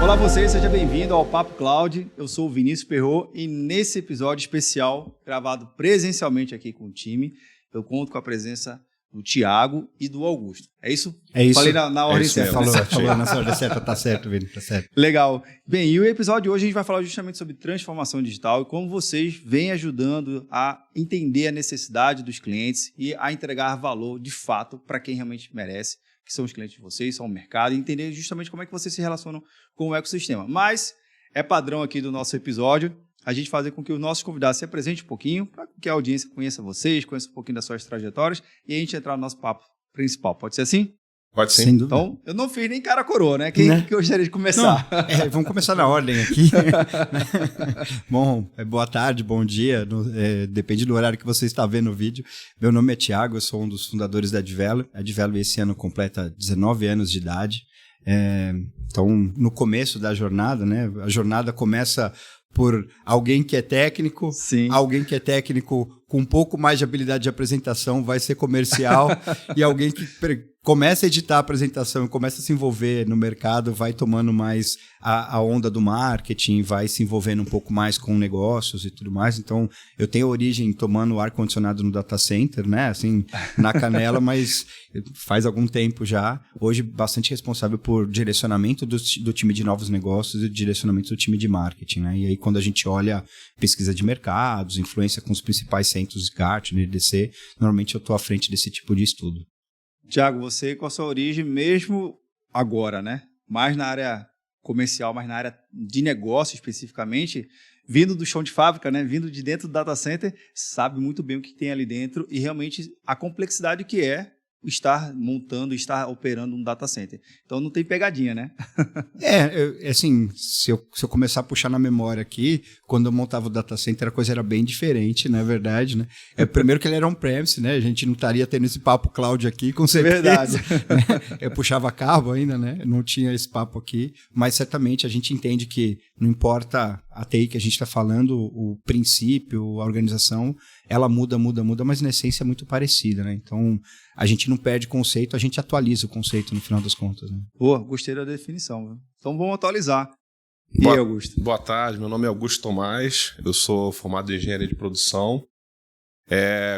Olá vocês, seja bem-vindo ao Papo Cloud. Eu sou o Vinícius Perrot e nesse episódio especial, gravado presencialmente aqui com o time, eu conto com a presença do Thiago e do Augusto. É isso? É isso. Falei na ordem certa. Falou na ordem certa, tá certo, Vini, tá certo. Legal. Bem, e o episódio de hoje a gente vai falar justamente sobre transformação digital e como vocês vêm ajudando a entender a necessidade dos clientes e a entregar valor de fato para quem realmente merece, que são os clientes de vocês, são o mercado, e entender justamente como é que vocês se relacionam com o ecossistema. Mas é padrão aqui do nosso episódio a gente fazer com que os nossos convidados se apresentem um pouquinho, para que a audiência conheça vocês, conheça um pouquinho das suas trajetórias e a gente entrar no nosso papo principal. Pode ser assim? Pode sim. Então, eu não fiz nem cara coroa, né? Quem que eu gostaria de começar? Não, vamos começar na ordem aqui. Bom, boa tarde, bom dia, depende do horário que você está vendo o vídeo. Meu nome é Thiago, eu sou um dos fundadores da Advelo. A Advelo esse ano completa 19 anos de idade. Então, no começo da jornada, né? A jornada começa por alguém que é técnico, Sim. Alguém que é técnico com um pouco mais de habilidade de apresentação vai ser comercial e alguém que começa a editar a apresentação e começa a se envolver no mercado vai tomando mais a onda do marketing, vai se envolvendo um pouco mais com negócios e tudo mais. Então, eu tenho origem tomando ar-condicionado no data center, né? Assim, na canela, mas faz algum tempo já. Hoje, bastante responsável por direcionamento do time de novos negócios e direcionamento do time de marketing, né? E aí, quando a gente olha pesquisa de mercados, influência com os principais centros de Gartner, EDC, normalmente eu estou à frente desse tipo de estudo. Thiago, você com a sua origem, mesmo agora, né? Mais na área comercial, mais na área de negócio especificamente, vindo do chão de fábrica, né? Vindo de dentro do data center, sabe muito bem o que tem ali dentro e realmente a complexidade que é estar montando, estar operando um data center. Então não tem pegadinha, né? Assim, se eu começar a puxar na memória aqui, quando eu montava o data center, a coisa era bem diferente, na verdade, né? Primeiro que ele era on-premise, né? A gente não estaria tendo esse papo cloud aqui, com certeza. Verdade. Né? Eu puxava cabo ainda, né? Não tinha esse papo aqui, mas certamente a gente entende que não importa a TI que a gente está falando, o princípio, a organização, ela muda, mas na essência é muito parecida, né? Então, a gente não perde conceito, a gente atualiza o conceito no final das contas, né? Pô, gostei da definição. Viu? Então vamos atualizar. E aí, Augusto? Boa tarde, meu nome é Augusto Tomás, eu sou formado em engenharia de produção.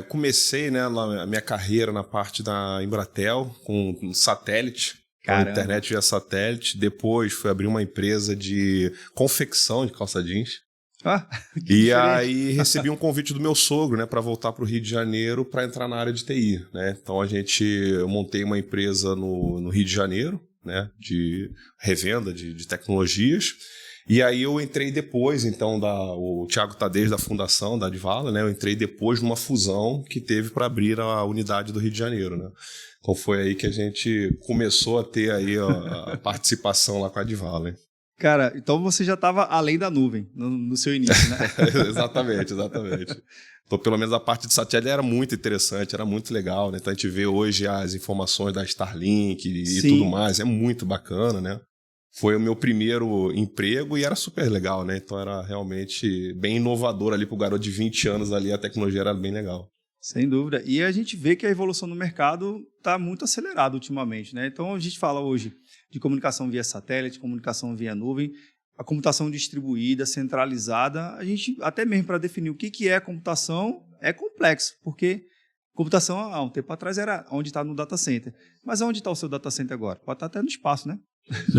Comecei, né, a minha carreira na parte da Embratel com satélite, internet via satélite. Depois fui abrir uma empresa de confecção de calça jeans. E aí recebi um convite do meu sogro, né, para voltar para o Rio de Janeiro para entrar na área de TI, né? Então eu montei uma empresa no Rio de Janeiro, né, de revenda de tecnologias. E aí eu entrei depois, então, o Thiago tá desde a fundação da Advalo, né? Eu entrei depois numa fusão que teve para abrir a unidade do Rio de Janeiro, né? Então foi aí que a gente começou a ter aí a participação lá com a Advalo, hein? Cara, então você já estava além da nuvem no seu início, né? Exatamente. Então, pelo menos a parte de satélite era muito interessante, era muito legal, né? Então a gente vê hoje as informações da Starlink e tudo mais, é muito bacana, né? Foi o meu primeiro emprego e era super legal, né? Então era realmente bem inovador ali pro garoto de 20 anos ali, a tecnologia era bem legal. Sem dúvida. E a gente vê que a evolução do mercado está muito acelerada ultimamente, né? Então a gente fala hoje de comunicação via satélite, comunicação via nuvem, a computação distribuída, centralizada. A gente, até mesmo para definir o que é computação, é complexo, porque computação há um tempo atrás era onde está no data center. Mas onde está o seu data center agora? Pode estar até no espaço, né?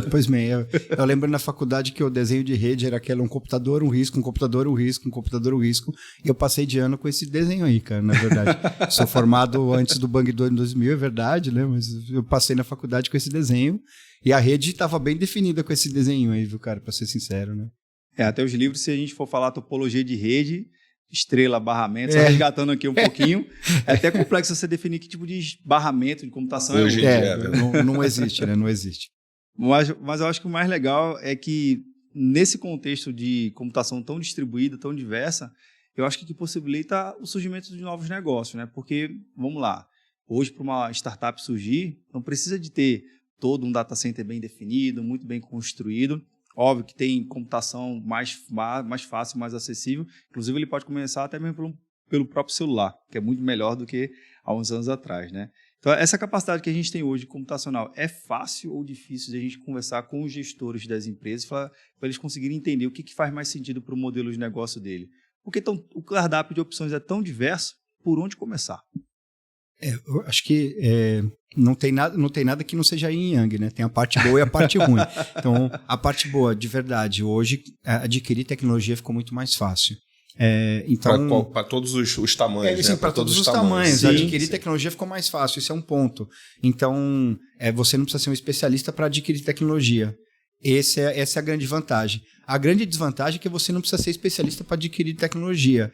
Pois bem, eu lembro na faculdade que o desenho de rede era aquele um computador, um risco, um computador, um risco, um computador, um risco, e eu passei de ano com esse desenho aí, cara, na verdade. Sou formado antes do Bang 2 em 2000, é verdade, né, mas eu passei na faculdade com esse desenho, e a rede estava bem definida com esse desenho aí, viu, cara, para ser sincero, né. Até os livros, se a gente for falar topologia de rede, estrela, barramento, só resgatando aqui um pouquinho, é até complexo você definir que tipo de barramento de computação é hoje. Não existe, né, não existe. Mas eu acho que o mais legal é que, nesse contexto de computação tão distribuída, tão diversa, eu acho que possibilita o surgimento de novos negócios, né? Porque, vamos lá, hoje para uma startup surgir, não precisa de ter todo um data center bem definido, muito bem construído. Óbvio que tem computação mais fácil, mais acessível. Inclusive, ele pode começar até mesmo pelo próprio celular, que é muito melhor do que há uns anos atrás, né? Então, essa capacidade que a gente tem hoje computacional, é fácil ou difícil de a gente conversar com os gestores das empresas para eles conseguirem entender o que faz mais sentido para o modelo de negócio dele? Porque o cardápio de opções é tão diverso, por onde começar? Eu acho que não tem nada que não seja yin yang, né? Tem a parte boa e a parte ruim. Então, a parte boa, de verdade, hoje, adquirir tecnologia ficou muito mais fácil. Então, para todos os tamanhos, né? Para todos os tamanhos. Adquirir tecnologia ficou mais fácil, esse é um ponto. Então, você não precisa ser um especialista para adquirir tecnologia. Essa é a grande vantagem. A grande desvantagem é que você não precisa ser especialista para adquirir tecnologia.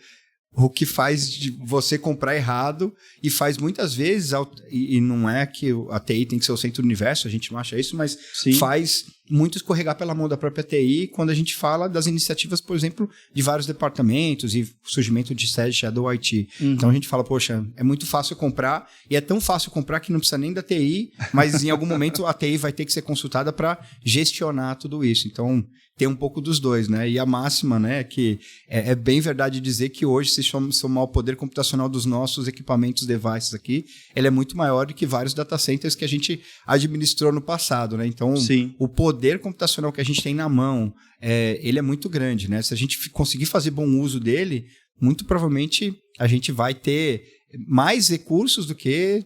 O que faz de você comprar errado e faz muitas vezes, e não é que a TI tem que ser o centro do universo, a gente não acha isso, mas faz muito escorregar pela mão da própria TI quando a gente fala das iniciativas, por exemplo, de vários departamentos e surgimento de sede Shadow IT. Então a gente fala, poxa, é muito fácil comprar e é tão fácil comprar que não precisa nem da TI, mas em algum momento a TI vai ter que ser consultada para gestionar tudo isso. Então tem um pouco dos dois, né? E a máxima, né, que é bem verdade dizer que hoje, se somar o poder computacional dos nossos equipamentos, devices aqui, ele é muito maior do que vários data centers que a gente administrou no passado, né? Então, o poder computacional que a gente tem na mão, ele é muito grande, né? Se a gente conseguir fazer bom uso dele, muito provavelmente a gente vai ter mais recursos do que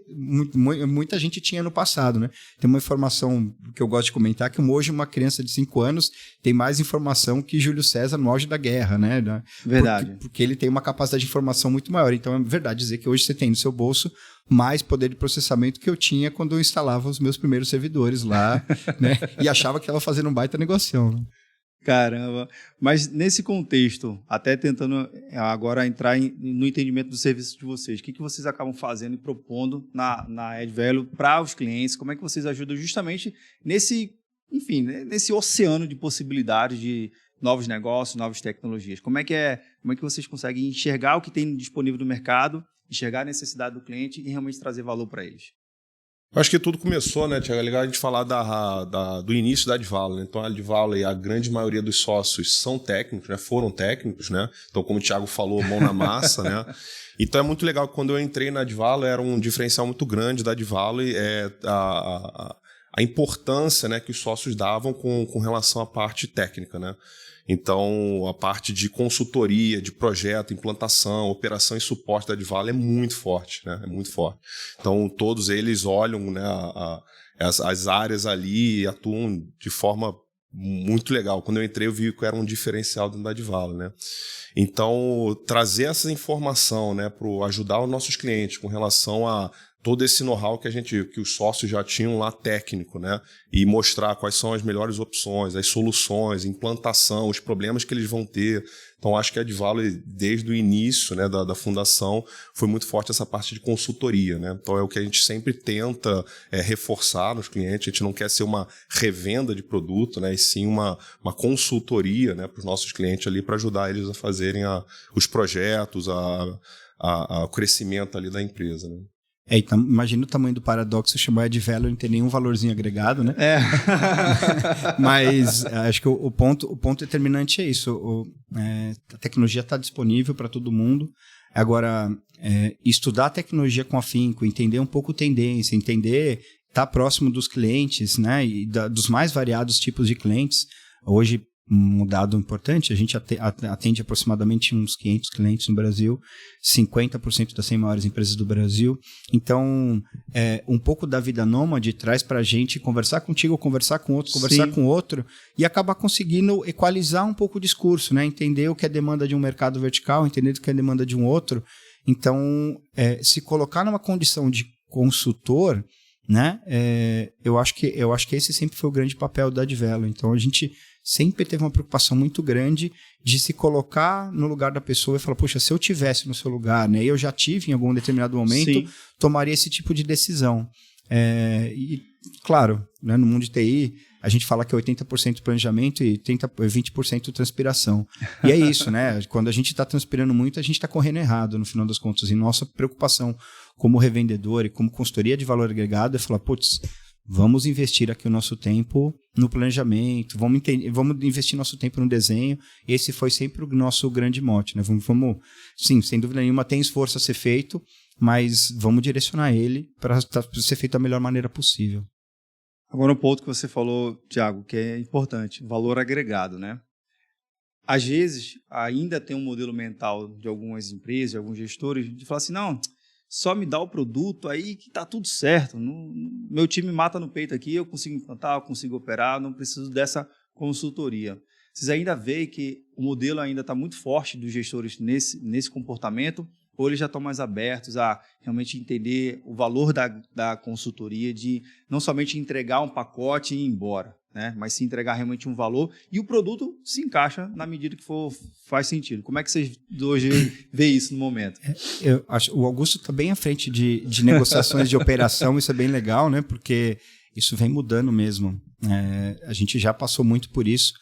muita gente tinha no passado, né? Tem uma informação que eu gosto de comentar, que hoje uma criança de 5 anos tem mais informação que Júlio César no auge da guerra, né? Verdade. Porque ele tem uma capacidade de informação muito maior. Então é verdade dizer que hoje você tem no seu bolso mais poder de processamento que eu tinha quando eu instalava os meus primeiros servidores lá, né? E achava que estava fazendo um baita negocião, né? Caramba, mas nesse contexto, até tentando agora entrar no entendimento do serviço de vocês, o que vocês acabam fazendo e propondo na Add Value para os clientes? Como é que vocês ajudam justamente nesse oceano de possibilidades de novos negócios, novas tecnologias? Como é que vocês conseguem enxergar o que tem disponível no mercado, enxergar a necessidade do cliente e realmente trazer valor para eles? Eu acho que tudo começou, né, Thiago? É legal a gente falar do início da Add Value, né? Então, a Add Value, a grande maioria dos sócios são técnicos, né? Foram técnicos, né? Então, como o Thiago falou, mão na massa, né? Então, é muito legal que quando eu entrei na Add Value, era um diferencial muito grande da Add Value, a importância, né, que os sócios davam com relação à parte técnica, né? Então, a parte de consultoria, de projeto, implantação, operação e suporte da Add Value é muito forte, né? É muito forte. Então, todos eles olham, né, as áreas ali e atuam de forma muito legal. Quando eu entrei, eu vi que era um diferencial dentro da Add Value, né? Então, trazer essa informação, né, para ajudar os nossos clientes com relação a todo esse know-how que os sócios já tinham lá técnico, né? E mostrar quais são as melhores opções, as soluções, implantação, os problemas que eles vão ter. Então, acho que a Add Value, desde o início, né, da fundação, foi muito forte essa parte de consultoria, né? Então, é o que a gente sempre tenta reforçar nos clientes. A gente não quer ser uma revenda de produto, né? E sim uma consultoria, né, para os nossos clientes ali, para ajudar eles a fazerem os projetos, o crescimento ali da empresa, né? Então, imagina o tamanho do paradoxo chamar Add Value e não ter nenhum valorzinho agregado, né? Mas acho que o ponto determinante é isso. A tecnologia está disponível para todo mundo. Agora, estudar a tecnologia com afinco, entender um pouco tendência, estar próximo dos clientes, né? E dos mais variados tipos de clientes. Hoje, um dado importante, a gente atende aproximadamente uns 500 clientes no Brasil, 50% das 100 maiores empresas do Brasil. Então, um pouco da vida nômade traz para a gente conversar contigo, conversar com outro, conversar com outro, e acabar conseguindo equalizar um pouco o discurso, né? Entender o que é demanda de um mercado vertical, entender o que é demanda de um outro. Então, se colocar numa condição de consultor, né? Eu acho que esse sempre foi o grande papel da Add Value. Então, a gente sempre teve uma preocupação muito grande de se colocar no lugar da pessoa e falar, poxa, se eu tivesse no seu lugar, né, eu já tive em algum determinado momento, tomaria esse tipo de decisão. E, claro, né, no mundo de TI, a gente fala que é 80% planejamento e 20% transpiração. E é isso, né? Quando a gente está transpirando muito, a gente está correndo errado, no final das contas. E nossa preocupação como revendedor e como consultoria de valor agregado é falar, putz, vamos investir aqui o nosso tempo no planejamento, vamos investir nosso tempo no desenho. Esse foi sempre o nosso grande mote, né? Sim, sem dúvida nenhuma, tem esforço a ser feito, mas vamos direcionar ele para ser feito da melhor maneira possível. Agora um ponto que você falou, Thiago, que é importante, valor agregado, né? Às vezes, ainda tem um modelo mental de algumas empresas, de alguns gestores, de falar assim, não, só me dá o produto aí que tá tudo certo. Meu time mata no peito aqui, eu consigo implantar, eu consigo operar, não preciso dessa consultoria. Vocês ainda veem que o modelo ainda está muito forte dos gestores nesse comportamento, ou eles já estão mais abertos a realmente entender o valor da consultoria, de não somente entregar um pacote e ir embora, né? Mas se entregar realmente um valor e o produto se encaixa na medida que faz sentido. Como é que vocês hoje veem isso no momento? Eu acho, o Augusto está bem à frente de negociações de operação, isso é bem legal, né? Porque isso vem mudando mesmo. A gente já passou muito por isso,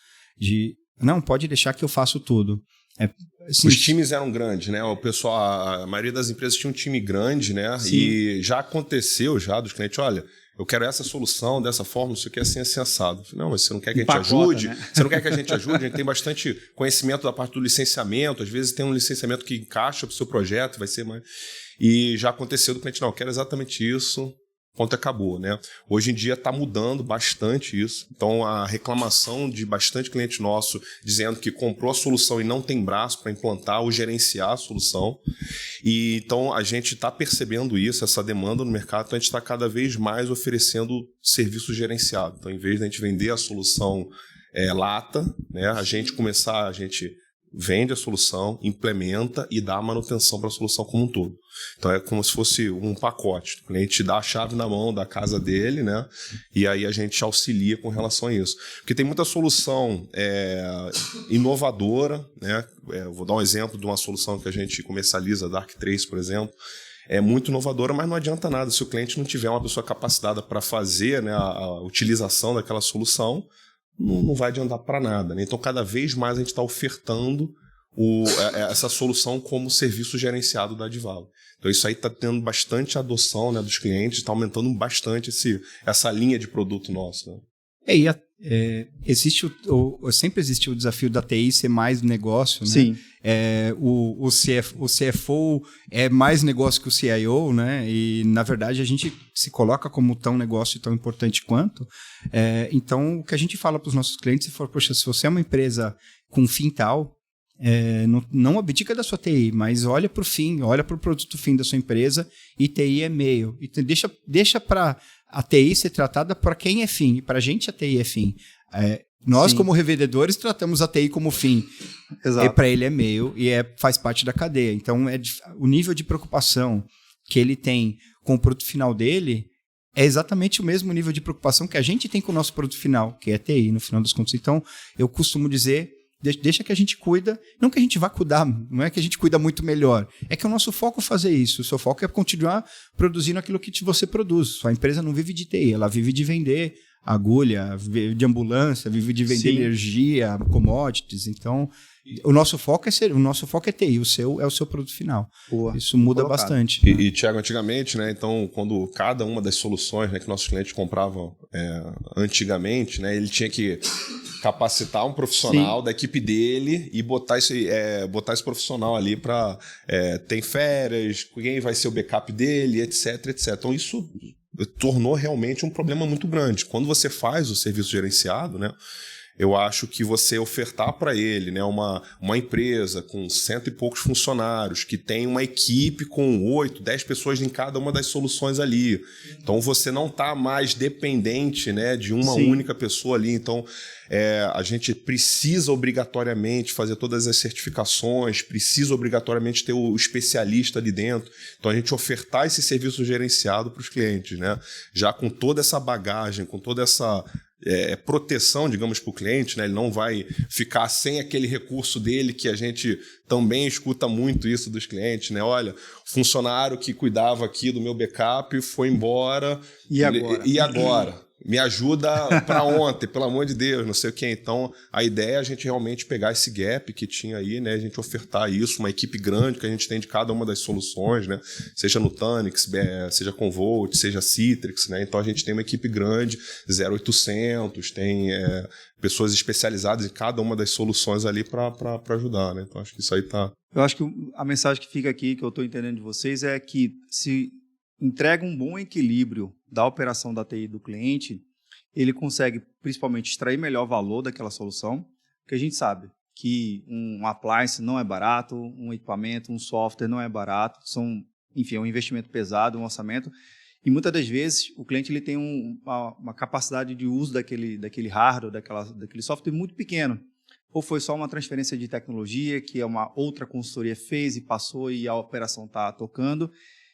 não, pode deixar que eu faço tudo. Assim, os times eram grandes, né? O pessoal, a maioria das empresas tinha um time grande, né? Sim. E já aconteceu dos clientes, olha, eu quero essa solução dessa forma, isso aqui é assim, assim, assado. Não, mas você não quer que a gente ajude? Né? Você não quer que a gente ajude? A gente tem bastante conhecimento da parte do licenciamento, às vezes tem um licenciamento que encaixa para o seu projeto, vai ser mais... E já aconteceu do cliente, não, eu quero exatamente isso, ponto, acabou, né? Hoje em dia está mudando bastante isso. Então, a reclamação de bastante cliente nosso dizendo que comprou a solução e não tem braço para implantar ou gerenciar a solução. E então, a gente está percebendo isso, essa demanda no mercado, então a gente está cada vez mais oferecendo serviço gerenciado. Então, em vez de a gente vender a solução lata, né, a gente vende a solução, implementa e dá manutenção para a solução como um todo. Então é como se fosse um pacote. O cliente dá a chave na mão da casa dele, né? E aí a gente auxilia com relação a isso. Porque tem muita solução inovadora, né? Vou dar um exemplo de uma solução que a gente comercializa, a Dark Trace, por exemplo. É muito inovadora, mas não adianta nada. Se o cliente não tiver uma pessoa capacitada para fazer, né, a utilização daquela solução, não vai adiantar para nada, né? Então, cada vez mais a gente está ofertando essa solução como serviço gerenciado da Advalo. Então, isso aí está tendo bastante adoção, né, dos clientes, está aumentando bastante essa linha de produto nosso. Né? Sempre existiu o desafio da TI ser mais negócio, né? Sim. O CFO é mais negócio que o CIO, né? E, na verdade, a gente se coloca como tão negócio e tão importante quanto. Então, o que a gente fala para os nossos clientes, se você é uma empresa com fim tal, não abdica da sua TI, mas olha para o fim, olha para o produto fim da sua empresa, e TI é meio. E deixa para a TI ser tratada para quem é fim, e para a gente a TI é fim. Nós, Sim. como revendedores, tratamos a TI como fim. Exato. E para ele é meio e faz parte da cadeia. Então, o nível de preocupação que ele tem com o produto final dele é exatamente o mesmo nível de preocupação que a gente tem com o nosso produto final, que é a TI, no final das contas. Então, eu costumo dizer, deixa que a gente cuida, não que a gente vá cuidar, não é que a gente cuida muito melhor, é que o nosso foco é fazer isso, o seu foco é continuar produzindo aquilo que você produz. Sua empresa não vive de TI, ela vive de vender agulha, de ambulância, vive de vender Sim. energia, commodities. Então, o nosso foco é TI, o seu é o seu produto final. Boa. Isso muda bastante. E Thiago, antigamente, né, então, quando cada uma das soluções, né, que nossos clientes compravam antigamente, né, ele tinha que capacitar um profissional Sim. da equipe dele e botar esse profissional ali para tem férias, quem vai ser o backup dele, etc, etc. Então, isso tornou realmente um problema muito grande. Quando você faz o serviço gerenciado, né, eu acho que você ofertar para ele, né, uma empresa com 100 e poucos funcionários, que tem uma equipe com 8, 10 pessoas em cada uma das soluções ali. Então, você não está mais dependente, né, de uma Sim. única pessoa ali. Então, a gente precisa obrigatoriamente fazer todas as certificações, precisa obrigatoriamente ter o especialista ali dentro. Então, a gente ofertar esse serviço gerenciado para os clientes, né, já com toda essa bagagem, com toda essa proteção, digamos, para o cliente, né? Ele não vai ficar sem aquele recurso dele, que a gente também escuta muito isso dos clientes, né? Olha, o funcionário que cuidava aqui do meu backup foi embora. E agora? E agora? me ajuda para ontem, pelo amor de Deus, não sei o que. Então, a ideia é a gente realmente pegar esse gap que tinha aí, né? A gente ofertar isso, uma equipe grande que a gente tem de cada uma das soluções, né? Seja Nutanix, seja Commvault, seja Citrix, né? Então, a gente tem uma equipe grande, 0800, tem pessoas especializadas em cada uma das soluções ali para ajudar, né? Então, acho que isso aí tá... Eu acho que a mensagem que fica aqui, que eu estou entendendo de vocês, é que se entrega um bom equilíbrio da operação da TI do cliente, ele consegue principalmente extrair melhor valor daquela solução, porque a gente sabe que um appliance não é barato, um equipamento, um software não é barato, enfim, é um investimento pesado, um orçamento, e muitas das vezes o cliente ele tem uma capacidade de uso daquele hardware, daquele software muito pequeno, ou foi só uma transferência de tecnologia que uma outra consultoria fez e passou e a operação está tocando.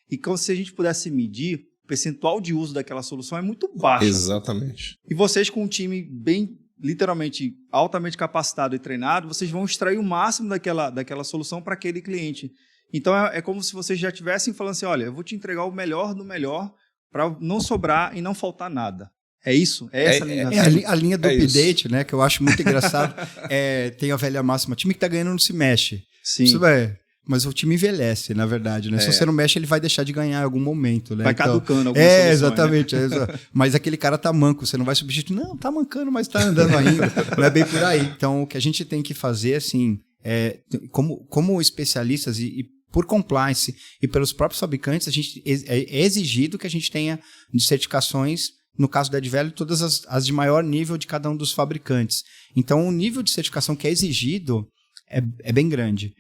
E como se a gente pudesse medir, o percentual de uso daquela solução é muito baixo. Exatamente. E vocês com um time bem, literalmente, altamente capacitado e treinado, vocês vão extrair o máximo daquela solução para aquele cliente. Então é como se vocês já estivessem falando assim, olha, eu vou te entregar o melhor do melhor para não sobrar e não faltar nada. É isso? É essa linha? A linha do update, né? Que eu acho muito engraçado. Tem a velha máxima, time que tá ganhando não se mexe. Sim. Isso mas o time envelhece, na verdade, né? Se você não mexe, ele vai deixar de ganhar em algum momento, né? Vai caducando algumas soluções, exatamente. Né? Mas aquele cara tá manco, você não vai substituir. Não, tá mancando, mas tá andando ainda. Não é bem por aí. Então, o que a gente tem que fazer, assim, como especialistas e por compliance e pelos próprios fabricantes, é exigido que a gente tenha de certificações, no caso da Edvalue, todas as de maior nível de cada um dos fabricantes. Então, o nível de certificação que é exigido é bem grande.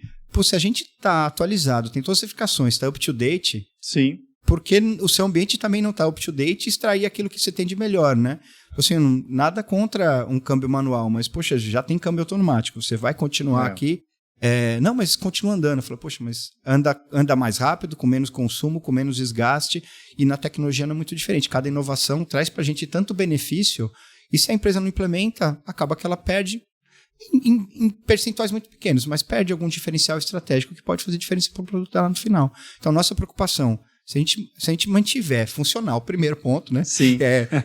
Se a gente está atualizado, tem todas as certificações, está up-to-date, sim, porque o seu ambiente também não está up-to-date e extrair aquilo que você tem de melhor, né? Assim, nada contra um câmbio manual, mas, poxa, já tem câmbio automático, você vai continuar aqui. Não, mas continua andando. Eu falo, poxa, mas anda mais rápido, com menos consumo, com menos desgaste, e na tecnologia não é muito diferente. Cada inovação traz para a gente tanto benefício, e se a empresa não implementa, acaba que ela perde em percentuais muito pequenos, mas perde algum diferencial estratégico que pode fazer diferença para o produto lá no final. Então, nossa preocupação, se a gente mantiver funcional, primeiro ponto, né? Sim.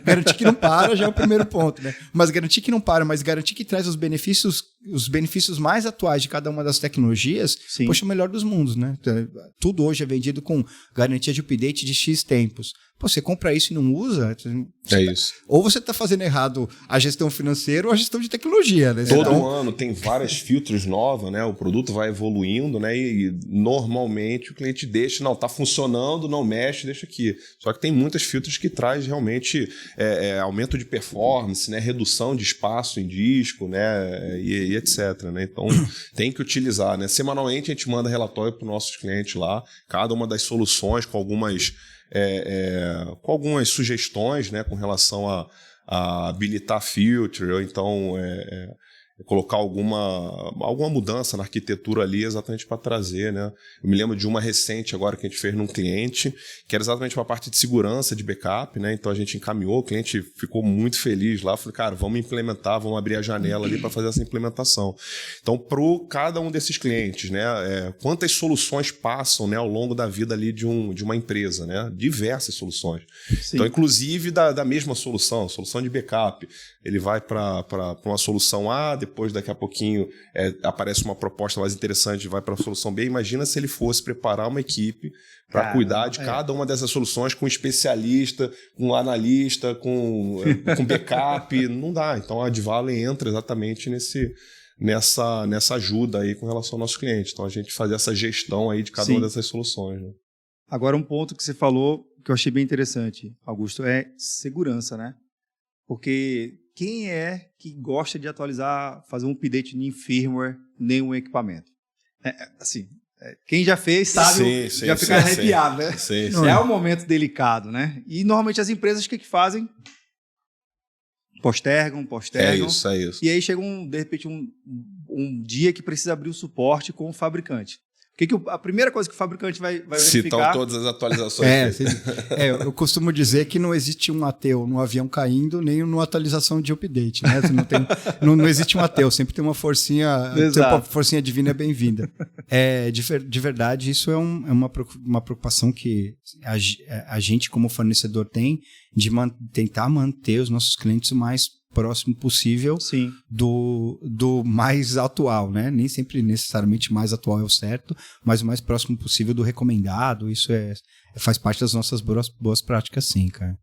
Garantir que não para já é o primeiro ponto, né? Mas garantir que não para, mas garantir que traz os benefícios mais atuais de cada uma das tecnologias, sim, poxa, o melhor dos mundos, né? Tudo hoje é vendido com garantia de update de X tempos. Você compra isso e não usa... Isso. Ou você está fazendo errado a gestão financeira ou a gestão de tecnologia, né? Todo ano tem várias features novas, né? O produto vai evoluindo, né? E normalmente o cliente deixa, não, tá funcionando, não mexe, deixa aqui. Só que tem muitas features que traz realmente aumento de performance, né? Redução de espaço em disco, né? E etc, né? Então tem que utilizar, né? Semanalmente a gente manda relatório para os nossos clientes lá, cada uma das soluções com algumas sugestões, né, com relação a habilitar feature, ou então colocar alguma mudança na arquitetura ali exatamente para trazer, né? Eu me lembro de uma recente agora que a gente fez num cliente, que era exatamente para a parte de segurança de backup, né? Então a gente encaminhou, o cliente ficou muito feliz lá, falei, cara, vamos implementar, vamos abrir a janela ali para fazer essa implementação. Então, para cada um desses clientes, né? Quantas soluções passam, né, ao longo da vida ali de uma empresa, né? Diversas soluções. Sim. Então, inclusive da mesma solução de backup, ele vai para uma solução A, depois daqui a pouquinho aparece uma proposta mais interessante, vai para a solução B. Imagina se ele fosse preparar uma equipe para cuidar de cada uma dessas soluções com especialista, com analista, com backup. Não dá. Então a Edvalue entra exatamente nessa ajuda aí com relação ao nosso cliente. Então a gente faz essa gestão aí de cada uma dessas soluções, né? Agora um ponto que você falou que eu achei bem interessante, Augusto, é segurança, né? Porque quem é que gosta de atualizar, fazer um update em firmware, nenhum equipamento? Quem já fez sabe, já fica arrepiado, né? É um momento delicado, né? E normalmente as empresas o que fazem? Postergam. É isso. E aí chega de repente um dia que precisa abrir o suporte com o fabricante. A primeira coisa que o fabricante vai Se verificar... estão todas as atualizações. Eu costumo dizer que não existe um ateu no avião caindo, nem numa atualização de update, né? Não existe um ateu, sempre tem uma forcinha, uma forcinha divina é bem-vinda. De verdade, isso é uma preocupação que a gente, como fornecedor, tem de tentar manter os nossos clientes o mais próximo possível do mais atual, né? Nem sempre necessariamente mais atual é o certo, mas o mais próximo possível do recomendado. Isso faz parte das nossas boas práticas, sim, cara.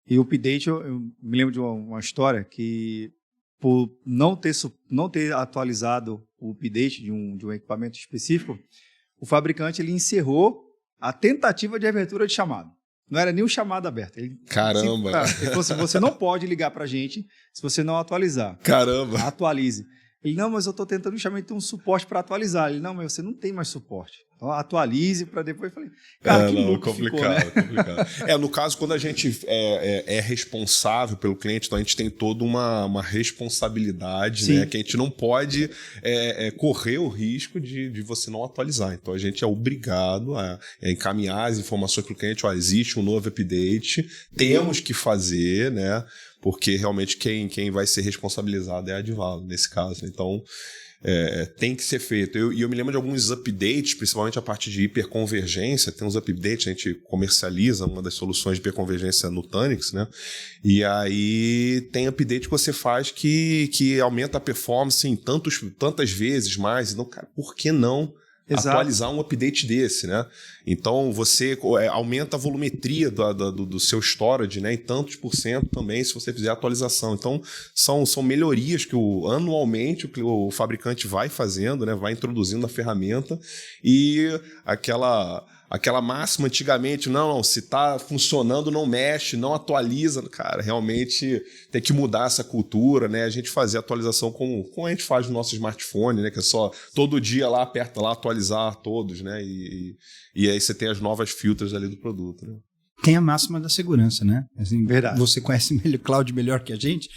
E o update, eu me lembro de uma história que, por não ter atualizado o update de um equipamento específico, o fabricante ele encerrou a tentativa de abertura de chamado. Não era nem um chamado aberto. Caramba! Ele falou assim, você não pode ligar para a gente se você não atualizar. Caramba! Atualize. Ele, não, mas eu estou tentando chamar um suporte para atualizar. Ele, não, mas você não tem mais suporte. Então, atualize para depois. Eu falei, cara, que louco complicado, ficou, né? complicado. No caso, quando a gente é responsável pelo cliente, então a gente tem toda uma responsabilidade, né? Que a gente não pode correr o risco de você não atualizar. Então, a gente é obrigado a encaminhar as informações para o cliente. Ó, existe um novo update, temos que fazer, né? Porque realmente quem vai ser responsabilizado é a Advalo, nesse caso. Então, tem que ser feito. Eu me lembro de alguns updates, principalmente a parte de hiperconvergência. Tem uns updates, a gente comercializa uma das soluções de hiperconvergência no Nutanix, né? E aí tem update que você faz que aumenta a performance em tantas vezes mais. Então, cara, por que não atualizar um update desse, né? Então, você aumenta a volumetria do seu storage, né? Em tantos % também, se você fizer a atualização. Então, são melhorias que anualmente o fabricante vai fazendo, né? Vai introduzindo na ferramenta e aquela máxima antigamente, não, se está funcionando, não mexe, não atualiza. Cara, realmente tem que mudar essa cultura, né? A gente fazer atualização como a gente faz no nosso smartphone, né? Que é só todo dia lá, aperta lá, atualizar todos, né? E aí você tem as novas filters ali do produto, né? Tem a máxima da segurança, né? Assim, verdade. Você conhece cloud melhor que a gente.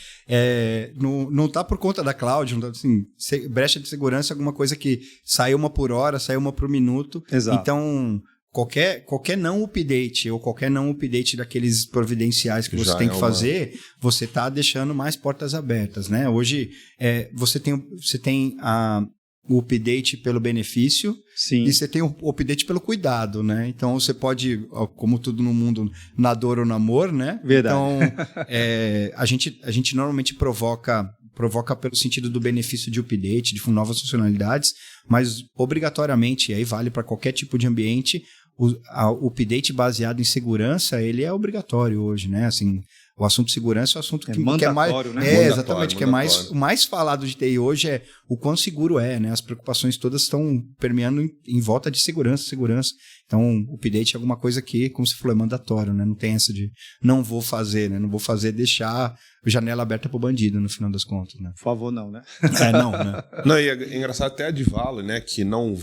Não está por conta da cloud. Não tá, assim, brecha de segurança é alguma coisa que sai uma por hora, sai uma por minuto. Exato. Então, qualquer não update ou qualquer não update daqueles providenciais que você tem que fazer, você está deixando mais portas abertas, né? Hoje, você tem o update pelo benefício. Sim. E você tem o update pelo cuidado, né? Então, você pode, como tudo no mundo, na dor ou no amor, né? Verdade. Então, a gente normalmente provoca pelo sentido do benefício de update, de novas funcionalidades, mas obrigatoriamente, e aí vale para qualquer tipo de ambiente, o update baseado em segurança, ele é obrigatório hoje, né? Assim, o assunto de segurança é o assunto que é mais... né? Exatamente, que é o mais falado de TI hoje é o quão seguro né? As preocupações todas estão permeando em volta de segurança. Então, o update é alguma coisa que, como você falou, é mandatório, né? Não tem essa de não vou fazer, né? Não vou fazer deixar a janela aberta pro bandido, no final das contas, né? Por favor, não, né? Não, né? Não, e é engraçado até a Advalo, né? Que não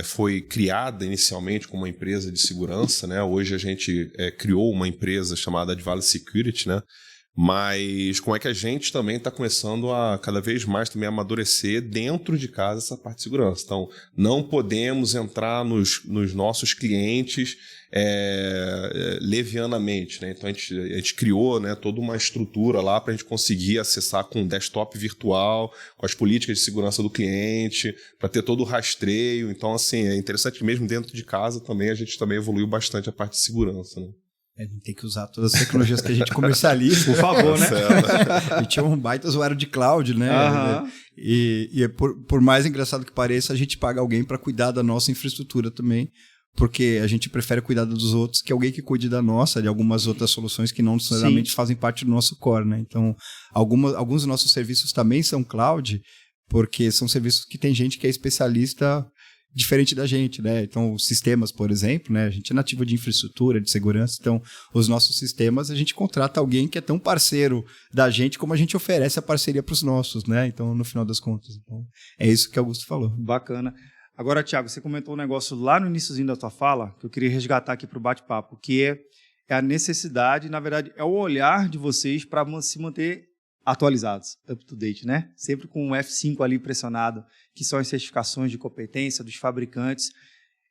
foi criada inicialmente como uma empresa de segurança, né? Hoje a gente criou uma empresa chamada Advalo Security, né? Mas como é que a gente também está começando a cada vez mais também amadurecer dentro de casa essa parte de segurança. Então, não podemos entrar nos nossos clientes levianamente, né? Então, a gente criou, né, toda uma estrutura lá para a gente conseguir acessar com um desktop virtual, com as políticas de segurança do cliente, para ter todo o rastreio. Então, assim, é interessante que mesmo dentro de casa também a gente também evoluiu bastante a parte de segurança, né? A gente tem que usar todas as tecnologias que a gente comercializa. Por favor, né? A gente é um baita usuário de cloud, né? Uhum. E por mais engraçado que pareça, a gente paga alguém para cuidar da nossa infraestrutura também, porque a gente prefere cuidar dos outros que alguém que cuide da nossa, de algumas outras soluções que não necessariamente fazem parte do nosso core, né? Então, alguns dos nossos serviços também são cloud, porque são serviços que tem gente que é especialista diferente da gente, né? Então, sistemas, por exemplo, né? A gente é nativo de infraestrutura, de segurança, então os nossos sistemas, a gente contrata alguém que é tão parceiro da gente como a gente oferece a parceria para os nossos, né? Então, no final das contas, então, é isso que o Augusto falou. Bacana. Agora, Thiago, você comentou um negócio lá no iniciozinho da tua fala, que eu queria resgatar aqui para o bate-papo, que é a necessidade, na verdade, é o olhar de vocês para se manter atualizados, up-to-date, né? Sempre com o F5 ali pressionado, que são as certificações de competência dos fabricantes.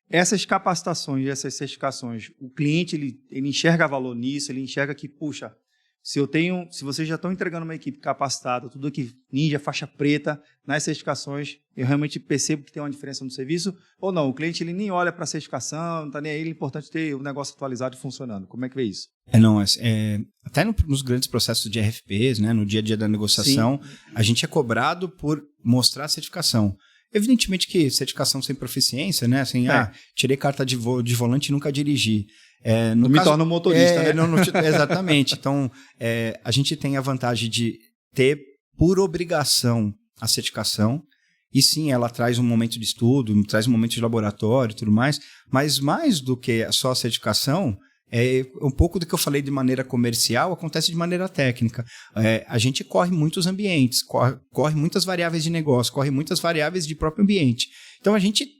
Essas capacitações e essas certificações, o cliente ele enxerga valor nisso, ele enxerga que, puxa, se vocês já estão entregando uma equipe capacitada, tudo aqui, ninja, faixa preta, nas certificações, eu realmente percebo que tem uma diferença no serviço, ou não, o cliente ele nem olha para a certificação, não está nem aí, é importante ter o negócio atualizado e funcionando. Como é que vê isso? Até nos grandes processos de RFPs, né, no dia a dia da negociação, sim, a gente é cobrado por mostrar a certificação. Evidentemente que certificação sem proficiência, né? Assim, tirei carta de volante e nunca dirigi. Não me torna um motorista, né? Exatamente. Então, a gente tem a vantagem de ter, por obrigação, a certificação. E sim, ela traz um momento de estudo, traz um momento de laboratório e tudo mais. Mas mais do que só a certificação, um pouco do que eu falei de maneira comercial acontece de maneira técnica. A gente corre muitos ambientes, corre muitas variáveis de negócio, corre muitas variáveis de próprio ambiente. Então, a gente...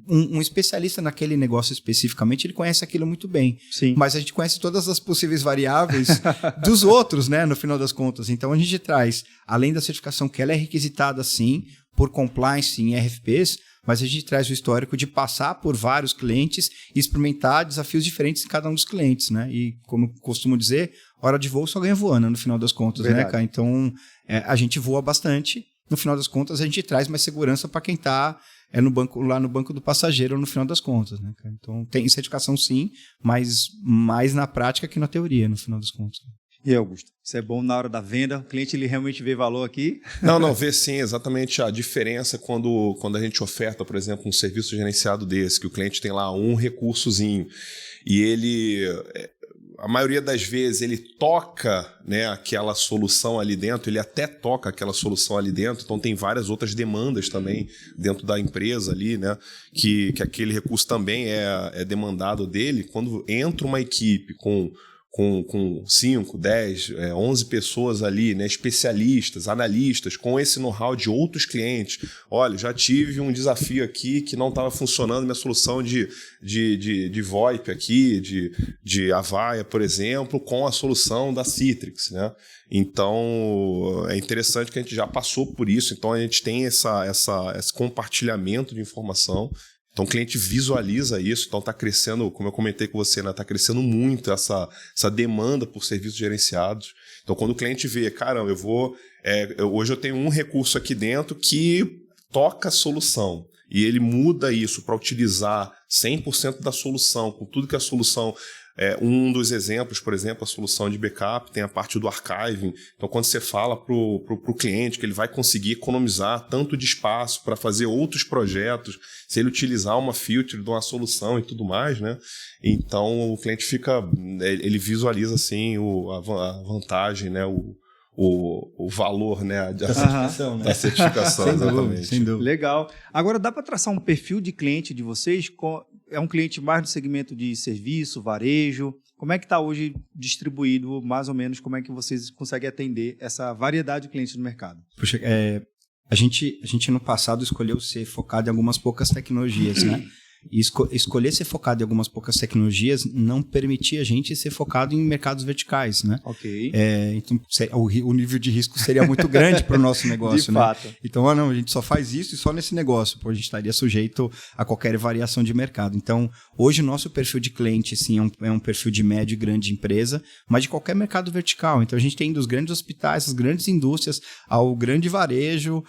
Um especialista naquele negócio especificamente, ele conhece aquilo muito bem. Sim. Mas a gente conhece todas as possíveis variáveis dos outros, né, no final das contas. Então, a gente traz, além da certificação, que ela é requisitada, sim, por compliance em RFPs, mas a gente traz o histórico de passar por vários clientes e experimentar desafios diferentes em cada um dos clientes, né? E, como costumo dizer, hora de voo só ganha voando, no final das contas, verdade, né, cara? Então, a gente voa bastante. No final das contas, a gente traz mais segurança para quem está lá no banco do passageiro, no final das contas, né, cara? Então, tem certificação sim, mas mais na prática que na teoria, no final das contas. E Augusto, isso é bom na hora da venda? O cliente ele realmente vê valor aqui? Não, vê sim, exatamente a diferença quando a gente oferta, por exemplo, um serviço gerenciado desse, que o cliente tem lá um recursozinho e ele... A maioria das vezes ele toca, né, aquela solução ali dentro, ele até toca aquela solução ali dentro, então tem várias outras demandas também dentro da empresa ali, né, que aquele recurso também é demandado dele. Quando entra uma equipe com 5, 10, 11 pessoas ali, né, especialistas, analistas, com esse know-how de outros clientes. Olha, já tive um desafio aqui que não estava funcionando minha solução de VoIP aqui, de Avaya, por exemplo, com a solução da Citrix, né? Então, é interessante que a gente já passou por isso, então a gente tem esse compartilhamento de informação. Então, o cliente visualiza isso, então está crescendo, como eu comentei com você, está crescendo muito essa demanda por serviços gerenciados. Então, quando o cliente vê, caramba, hoje eu tenho um recurso aqui dentro que toca a solução, e ele muda isso para utilizar 100% da solução, com tudo que a solução... Um dos exemplos, por exemplo, a solução de backup tem a parte do archiving. Então, quando você fala para o cliente que ele vai conseguir economizar tanto de espaço para fazer outros projetos, se ele utilizar uma feature de uma solução e tudo mais, né? Então, o cliente ele visualiza assim a vantagem, né? O valor, né, da certificação, né? Da certificação, sem exatamente. Dúvida, sem dúvida. Legal. Agora, dá para traçar um perfil de cliente de vocês? É um cliente mais do segmento de serviço, varejo? Como é que está hoje distribuído, mais ou menos, como é que vocês conseguem atender essa variedade de clientes no mercado? Puxa, a gente no passado escolheu ser focado em algumas poucas tecnologias, né? E escolher ser focado em algumas poucas tecnologias não permitia a gente ser focado em mercados verticais, né? Ok. Então, o nível de risco seria muito grande para o nosso negócio, de né? fato. Então, a gente só faz isso e só nesse negócio, a gente estaria sujeito a qualquer variação de mercado. Então, hoje o nosso perfil de cliente, sim, é um perfil de médio e grande empresa, mas de qualquer mercado vertical. Então, a gente tem dos grandes hospitais, as grandes indústrias, ao grande varejo,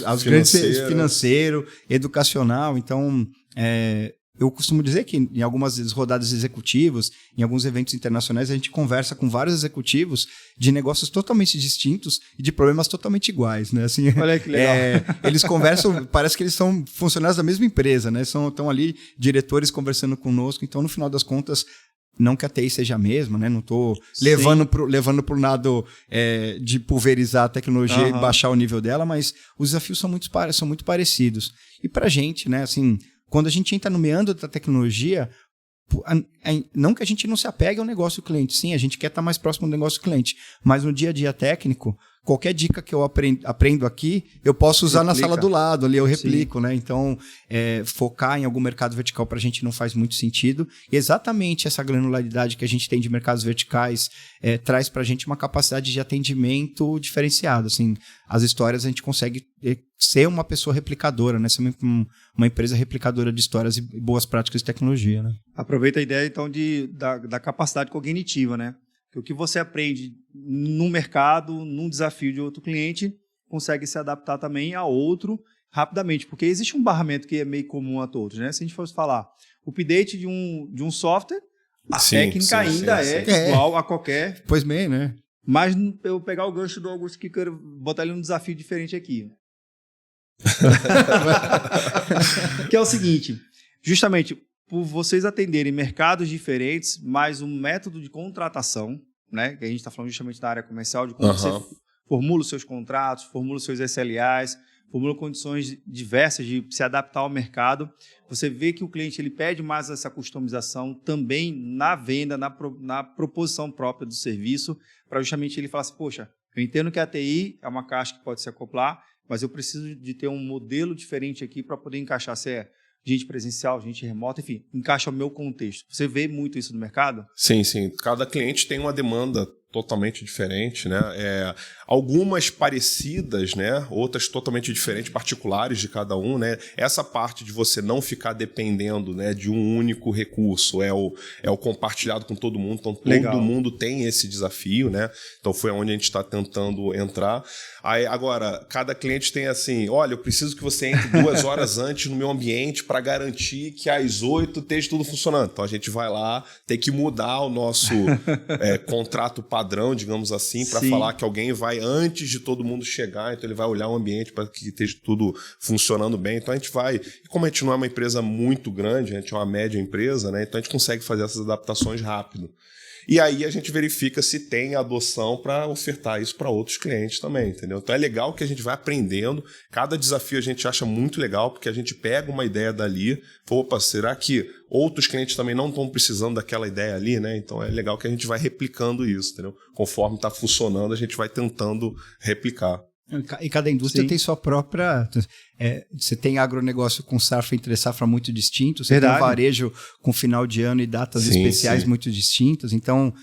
aos grandes financeiro, educacional. Então, eu costumo dizer que em algumas rodadas executivas, em alguns eventos internacionais, a gente conversa com vários executivos de negócios totalmente distintos e de problemas totalmente iguais, né? Assim, olha que legal. Eles conversam, parece que eles são funcionários da mesma empresa, né? Estão ali diretores conversando conosco. Então, no final das contas, não que a TI seja a mesma, né? Não estou levando para o lado de pulverizar a tecnologia e baixar o nível dela, mas os desafios são muito parecidos. E para a gente, né? Assim, quando a gente entra no meandro da tecnologia, não que a gente não se apegue ao negócio do cliente, sim, a gente quer estar mais próximo do negócio do cliente, mas no dia a dia técnico, qualquer dica que eu aprendo aqui, eu posso usar na sala do lado, ali eu replico, né? Então, focar em algum mercado vertical para a gente não faz muito sentido. E exatamente essa granularidade que a gente tem de mercados verticais traz para a gente uma capacidade de atendimento diferenciado. Assim, as histórias a gente consegue ser uma pessoa replicadora, né? Ser uma empresa replicadora de histórias e boas práticas de tecnologia, né? Aproveita a ideia, então, da capacidade cognitiva, né? Que o que você aprende no mercado, num desafio de outro cliente, consegue se adaptar também a outro rapidamente, porque existe um barramento que é meio comum a todos, né? Se a gente fosse falar update de um software, a técnica ainda é igual a qualquer... Pois bem, né? Mas eu pegar o gancho do Augusto que quero botar ele num desafio diferente aqui. Que é o seguinte, justamente... por vocês atenderem mercados diferentes, mas um método de contratação, né? Que a gente está falando justamente da área comercial, de como você formula os seus contratos, formula os seus SLAs, formula condições diversas de se adaptar ao mercado. Você vê que o cliente ele pede mais essa customização também na venda, na proposição própria do serviço, para justamente ele falar assim, poxa, eu entendo que a TI é uma caixa que pode se acoplar, mas eu preciso de ter um modelo diferente aqui para poder encaixar se é gente presencial, gente remota, enfim, encaixa o meu contexto. Você vê muito isso no mercado? Sim, sim. Cada cliente tem uma demanda totalmente diferente, né? Algumas parecidas, né? Outras totalmente diferentes, particulares de cada um, né? Essa parte de você não ficar dependendo, né, de um único recurso é o compartilhado com todo mundo, então todo mundo tem esse desafio, né? Então foi onde a gente está tentando entrar. Aí, agora, cada cliente tem assim, olha, eu preciso que você entre 2 horas antes no meu ambiente para garantir que às 8 esteja tudo funcionando. Então a gente vai lá, tem que mudar o nosso contrato padrão, digamos assim, para falar que alguém vai antes de todo mundo chegar, então ele vai olhar o ambiente para que esteja tudo funcionando bem. Então a gente vai, e como a gente não é uma empresa muito grande, a gente é uma média empresa, né? Então a gente consegue fazer essas adaptações rápido. E aí a gente verifica se tem adoção para ofertar isso para outros clientes também, entendeu? Então é legal que a gente vai aprendendo, cada desafio a gente acha muito legal, porque a gente pega uma ideia dali, opa, será que outros clientes também não estão precisando daquela ideia ali, né? Então é legal que a gente vai replicando isso, entendeu? Conforme está funcionando, a gente vai tentando replicar. E cada indústria tem sua própria... você tem agronegócio com safra entre safra muito distinto, você tem um varejo com final de ano e datas especiais muito distintas, então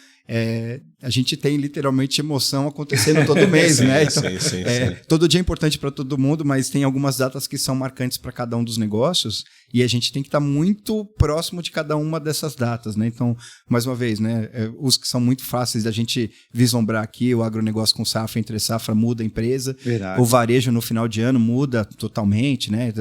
a gente tem literalmente emoção acontecendo todo mês, né? Então, todo dia é importante para todo mundo, mas tem algumas datas que são marcantes para cada um dos negócios e a gente tem que estar muito próximo de cada uma dessas datas, né? Então, mais uma vez, né? Os que são muito fáceis da gente vislumbrar aqui, o agronegócio com safra entre safra muda a empresa, o varejo no final de ano muda totalmente, né?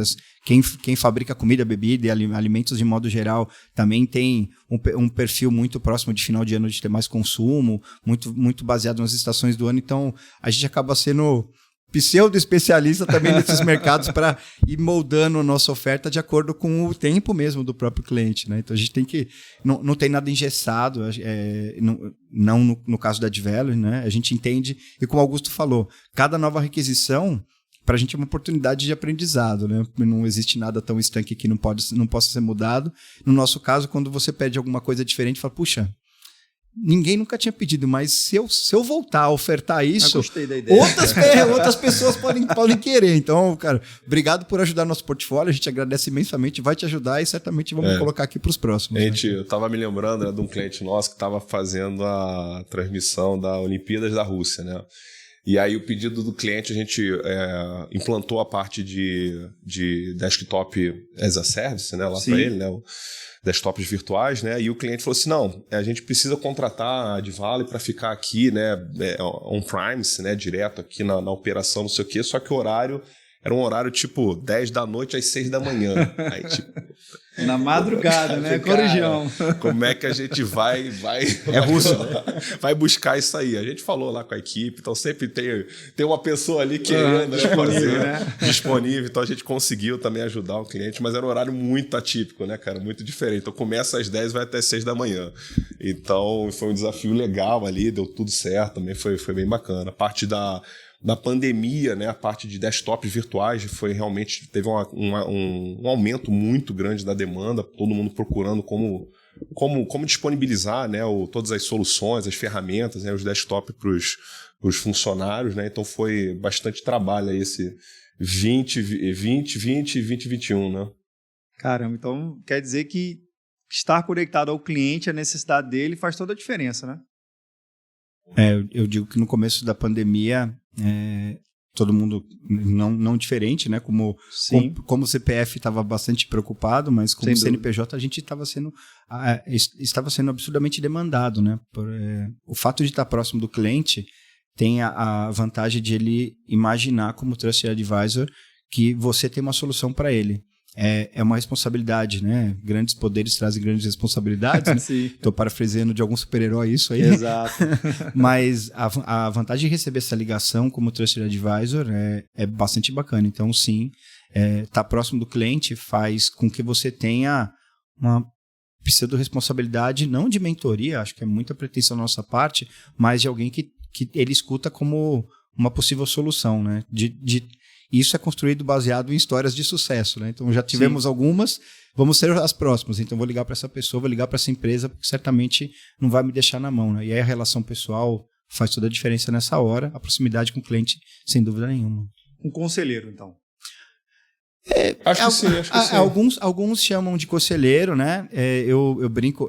Quem fabrica comida, bebida e alimentos de modo geral também tem um perfil muito próximo de final de ano de ter mais consumo, muito baseado nas estações do ano. Então, a gente acaba sendo pseudo-especialista também nesses mercados para ir moldando a nossa oferta de acordo com o tempo mesmo do próprio cliente, né? Então, a gente tem que... Não tem nada engessado, não no caso da Advalue, né? A gente entende, e como o Augusto falou, cada nova requisição... Para a gente é uma oportunidade de aprendizado, né? Não existe nada tão estanque que não possa ser mudado. No nosso caso, quando você pede alguma coisa diferente, fala, puxa, ninguém nunca tinha pedido, mas se eu voltar a ofertar isso, gostei da ideia. outras pessoas podem querer. Então, cara, obrigado por ajudar nosso portfólio, a gente agradece imensamente, vai te ajudar e certamente vamos colocar aqui para os próximos. Eu estava me lembrando, né, de um cliente nosso que estava fazendo a transmissão da Olimpíadas da Rússia, né? E aí o pedido do cliente, a gente implantou a parte de desktop as a service, né, lá para ele, né, desktops virtuais, né, e o cliente falou assim, não, a gente precisa contratar a Advalue para ficar aqui, né, on-premise, né, direto aqui na operação, não sei o quê, só que o horário era um horário tipo 10 da noite às 6 da manhã. Aí, tipo, na madrugada, né? Corujão. Como é que a gente vai russo, vai buscar isso aí? A gente falou lá com a equipe, então sempre tem uma pessoa ali querendo disponível, então a gente conseguiu também ajudar o cliente, mas era um horário muito atípico, né, cara? Muito diferente. Então começa às 10 e vai até 6 da manhã. Então foi um desafio legal ali, deu tudo certo, também foi bem bacana. A parte da pandemia, né, a parte de desktops virtuais foi realmente, teve um aumento muito grande da demanda, todo mundo procurando como como disponibilizar, né, todas as soluções, as ferramentas, né, os desktop para os funcionários, né? Então foi bastante trabalho aí esse 2020 e 2021, né? Caramba, então quer dizer que estar conectado ao cliente, a necessidade dele, faz toda a diferença, né? Eu digo que no começo da pandemia, todo mundo não diferente, né? Como o CPF estava bastante preocupado, mas como o CNPJ a gente estava sendo absurdamente demandado, né? O fato de estar próximo do cliente tem a vantagem de ele imaginar como Trusted Advisor que você tem uma solução para ele. É uma responsabilidade, né? Grandes poderes trazem grandes responsabilidades, né? Estou parafraseando de algum super-herói isso aí. Exato. Mas a vantagem de receber essa ligação como Trusted Advisor é bastante bacana. Então, sim, estar próximo do cliente faz com que você tenha uma pseudo-responsabilidade, não de mentoria, acho que é muita pretensão da nossa parte, mas de alguém que ele escuta como uma possível solução, né? Isso é construído baseado em histórias de sucesso, né? Então já tivemos algumas, vamos ser as próximas. Então vou ligar para essa pessoa, vou ligar para essa empresa, porque certamente não vai me deixar na mão, né? E aí a relação pessoal faz toda a diferença nessa hora, a proximidade com o cliente, sem dúvida nenhuma. Um conselheiro, então. Acho que sim. Alguns chamam de conselheiro, né? Eu brinco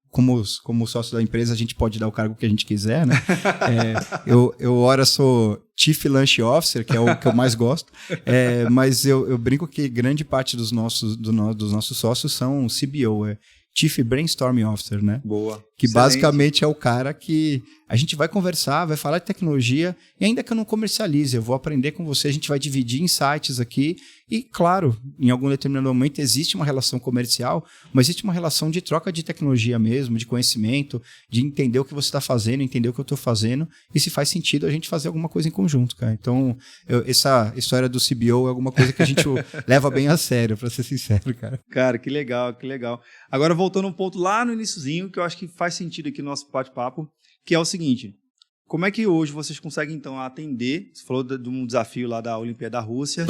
como sócio da empresa, a gente pode dar o cargo que a gente quiser, né? Eu ora sou Chief Lunch Officer, que é o que eu mais gosto, mas eu brinco que grande parte dos nossos sócios são CBO, Chief Brainstorming Officer, né? Boa. Que Excelente. basicamente é o cara que a gente vai conversar, vai falar de tecnologia, e ainda que eu não comercialize, eu vou aprender com você, a gente vai dividir insights aqui, e claro, em algum determinado momento existe uma relação comercial, mas existe uma relação de troca de tecnologia mesmo, de conhecimento, de entender o que você está fazendo, entender o que eu estou fazendo, e se faz sentido a gente fazer alguma coisa em conjunto, cara. Então, essa história do CBO é alguma coisa que a gente leva bem a sério, para ser sincero, cara. Cara, que legal, que legal. Agora, voltando um ponto lá no iniciozinho, que eu acho que faz sentido aqui no nosso bate-papo, que é o seguinte: como é que hoje vocês conseguem, então, atender? Você falou de um desafio lá da Olimpíada da Rússia,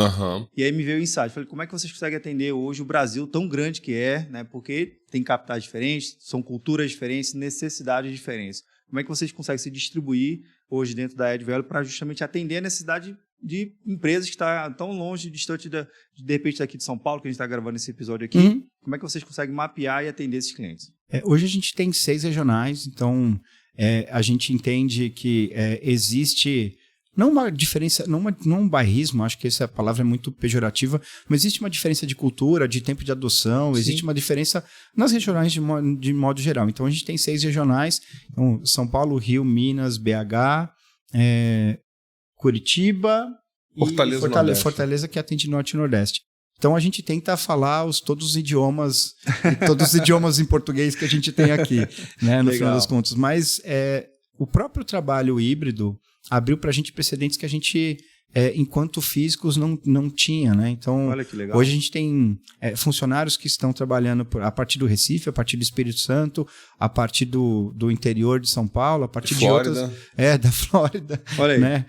e aí me veio o insight. Falei, como é que vocês conseguem atender hoje o Brasil tão grande que é, né? Porque tem capitais diferentes, são culturas diferentes, necessidades diferentes. Como é que vocês conseguem se distribuir hoje dentro da AddValue para justamente atender a necessidade de empresas que estão tão longe, distante de repente daqui de São Paulo, que a gente está gravando esse episódio aqui? Como é que vocês conseguem mapear e atender esses clientes? Hoje a gente tem 6 regionais, então a gente entende que existe não uma diferença, não um bairrismo, acho que essa palavra é muito pejorativa, mas existe uma diferença de cultura, de tempo de adoção, existe uma diferença nas regionais de modo geral. Então a gente tem 6 regionais, então, São Paulo, Rio, Minas, BH, Curitiba e Fortaleza, que atende Norte e Nordeste. Então a gente tenta falar todos os idiomas em português que a gente tem aqui, né, no final das contas. Mas o próprio trabalho híbrido abriu para a gente precedentes que a gente, enquanto físicos, não tinha, né? Então, olha que legal. Hoje a gente tem funcionários que estão trabalhando a partir do Recife, a partir do Espírito Santo, a partir do interior de São Paulo, a partir de outras... da Flórida. Olha aí. Né?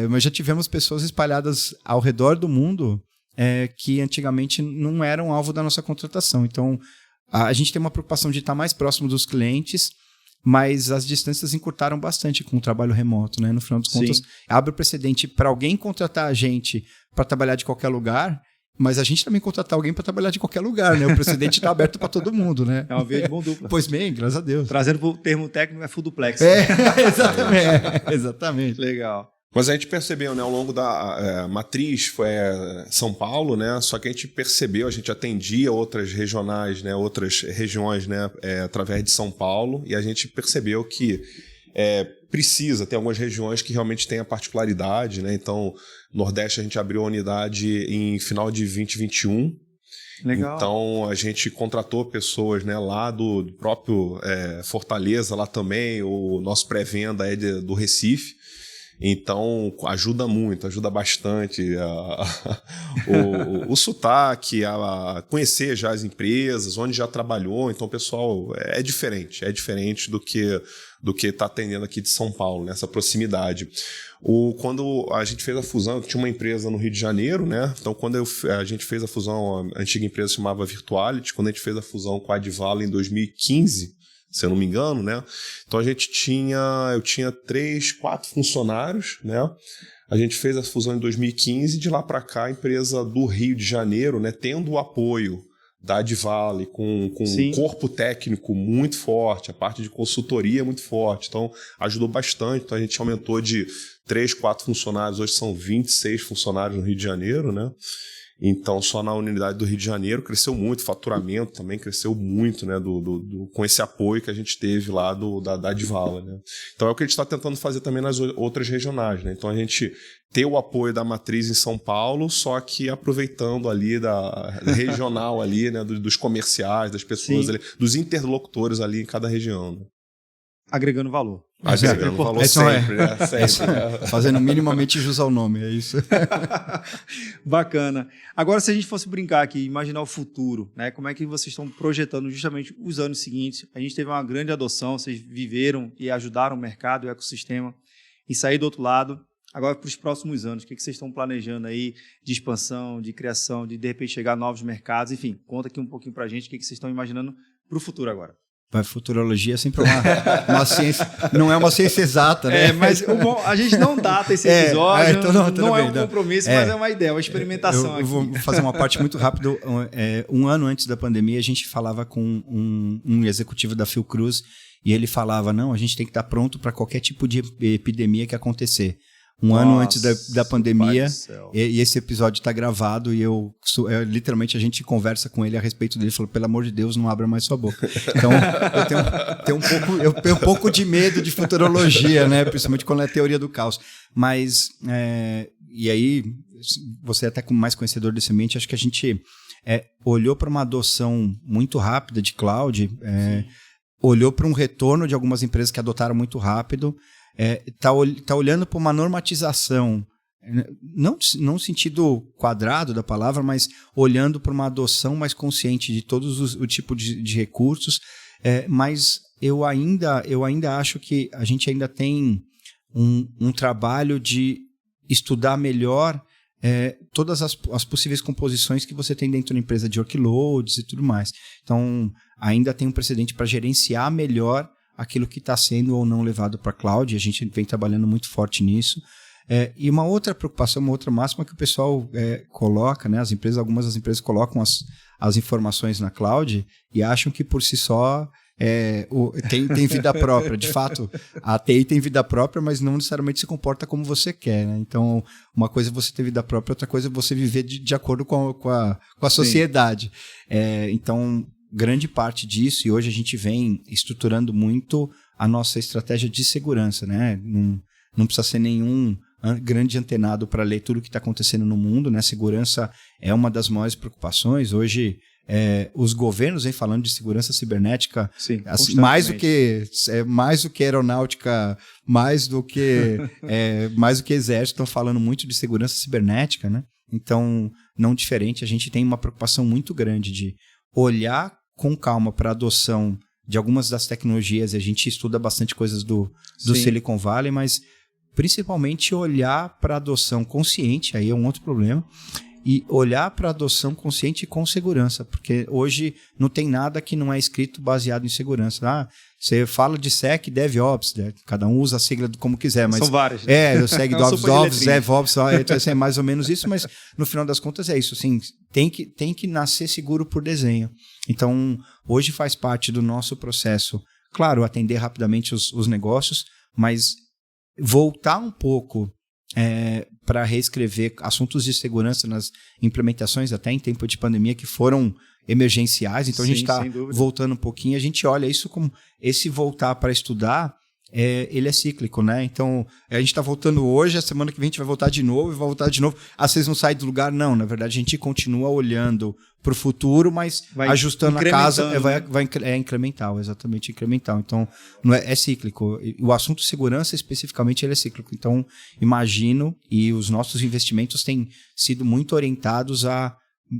Mas já tivemos pessoas espalhadas ao redor do mundo que antigamente não eram alvo da nossa contratação. Então, a gente tem uma preocupação de estar mais próximo dos clientes, mas as distâncias encurtaram bastante com o trabalho remoto, né? No final das contas, abre o precedente para alguém contratar a gente para trabalhar de qualquer lugar, mas a gente também contratar alguém para trabalhar de qualquer lugar, né? O precedente está aberto para todo mundo, né? É uma via de mão dupla. Pois bem, graças a Deus. Trazendo para o termo técnico, é full duplex. Exatamente. Legal. Mas a gente percebeu, né, ao longo da matriz foi São Paulo, né? Só que a gente percebeu, a gente atendia outras regionais, né, outras regiões, né, através de São Paulo, e a gente percebeu que precisa ter algumas regiões que realmente têm a particularidade, né? Então, Nordeste a gente abriu a unidade em final de 2021. Legal. Então a gente contratou pessoas, né, lá do próprio Fortaleza, lá também, o nosso pré-venda é do Recife. Então, ajuda bastante o sotaque, a conhecer já as empresas, onde já trabalhou. Então, pessoal, é diferente do que está atendendo aqui de São Paulo, nessa proximidade. Quando a gente fez a fusão, tinha uma empresa no Rio de Janeiro, né? Então, quando a gente fez a fusão, a antiga empresa se chamava Virtuality, quando a gente fez a fusão com a Advala em 2015, se eu não me engano, né? Então eu tinha 3, 4 funcionários, né? A gente fez a fusão em 2015, de lá para cá a empresa do Rio de Janeiro, né, tendo o apoio da Advale, com um corpo técnico muito forte, a parte de consultoria muito forte, então ajudou bastante. Então a gente aumentou de 3, 4 funcionários, hoje são 26 funcionários no Rio de Janeiro, né? Então, só na unidade do Rio de Janeiro cresceu muito, o faturamento também cresceu muito, né, com esse apoio que a gente teve lá da Advala, né? Então, é o que a gente está tentando fazer também nas outras regionais, né? Então, a gente ter o apoio da matriz em São Paulo, só que aproveitando ali da regional ali, né, dos comerciais, das pessoas ali, dos interlocutores ali em cada região, né? Agregando valor. Agregando valor sempre, né? Sempre. Fazendo minimamente jus ao nome, é isso. Bacana. Agora, se a gente fosse brincar aqui, imaginar o futuro, né? Como é que vocês estão projetando justamente os anos seguintes? A gente teve uma grande adoção, vocês viveram e ajudaram o mercado, o ecossistema, e sair do outro lado. Agora, para os próximos anos, o que vocês estão planejando aí de expansão, de criação, de repente chegar a novos mercados? Enfim, conta aqui um pouquinho para a gente o que vocês estão imaginando para o futuro agora. Futurologia é sempre uma ciência, não é uma ciência exata, né? Mas a gente não data esse episódio, não é um compromisso, mas é uma ideia, uma experimentação. Eu vou fazer uma parte muito rápida. Um ano antes da pandemia, a gente falava com um executivo da Fiocruz e ele falava, não, a gente tem que estar pronto para qualquer tipo de epidemia que acontecer. Ano antes da pandemia, e esse episódio está gravado e literalmente a gente conversa com ele a respeito dele, falou, pelo amor de Deus, não abra mais sua boca. Então, eu tenho um pouco de medo de futurologia, né? Principalmente quando é teoria do caos. Mas, e aí, você é até mais conhecedor desse ambiente, acho que a gente olhou para uma adoção muito rápida de cloud, olhou para um retorno de algumas empresas que adotaram muito rápido, tá olhando para uma normatização, não no sentido quadrado da palavra, mas olhando para uma adoção mais consciente de todos o tipo de recursos, mas eu ainda acho que a gente ainda tem um trabalho de estudar melhor todas as possíveis composições que você tem dentro da empresa de workloads e tudo mais. Então, ainda tem um precedente para gerenciar melhor aquilo que está sendo ou não levado para a cloud, e a gente vem trabalhando muito forte nisso. E uma outra preocupação, uma outra máxima que o pessoal coloca, né? Algumas das empresas colocam as informações na cloud e acham que por si só tem vida própria. De fato, a TI tem vida própria, mas não necessariamente se comporta como você quer, né? Então, uma coisa é você ter vida própria, outra coisa é você viver de acordo com a sociedade. Então, grande parte disso, e hoje a gente vem estruturando muito a nossa estratégia de segurança, né? Não precisa ser nenhum grande antenado para ler tudo o que está acontecendo no mundo, né? Segurança é uma das maiores preocupações. Hoje, os governos vêm falando de segurança cibernética. Sim, assim, mais do que aeronáutica, mais do que exército, estão falando muito de segurança cibernética, né? Então, não diferente, a gente tem uma preocupação muito grande de olhar com calma para a adoção de algumas das tecnologias, e a gente estuda bastante coisas do Silicon Valley, mas principalmente olhar para a adoção consciente, aí é um outro problema, e olhar para a adoção consciente e com segurança, porque hoje não tem nada que não é escrito baseado em segurança. Você fala de SEC, DevOps, né? Cada um usa a sigla como quiser, mas são várias. Né? Eu segue DevOps, DevOps, é mais ou menos isso, mas no final das contas é isso, assim, tem que nascer seguro por desenho. Então, hoje faz parte do nosso processo, claro, atender rapidamente os negócios, mas voltar um pouco para reescrever assuntos de segurança nas implementações, até em tempo de pandemia, que foram emergenciais. Então, a gente está voltando um pouquinho, a gente olha isso como esse voltar para estudar ele é cíclico, né? Então, a gente está voltando hoje, a semana que vem a gente vai voltar de novo e vai voltar de novo. Vocês não saem do lugar? Não, na verdade a gente continua olhando para o futuro, mas vai ajustando a casa, é incremental, exatamente incremental. Então, não é cíclico. O assunto segurança, especificamente, ele é cíclico. Então, imagino, e os nossos investimentos têm sido muito orientados a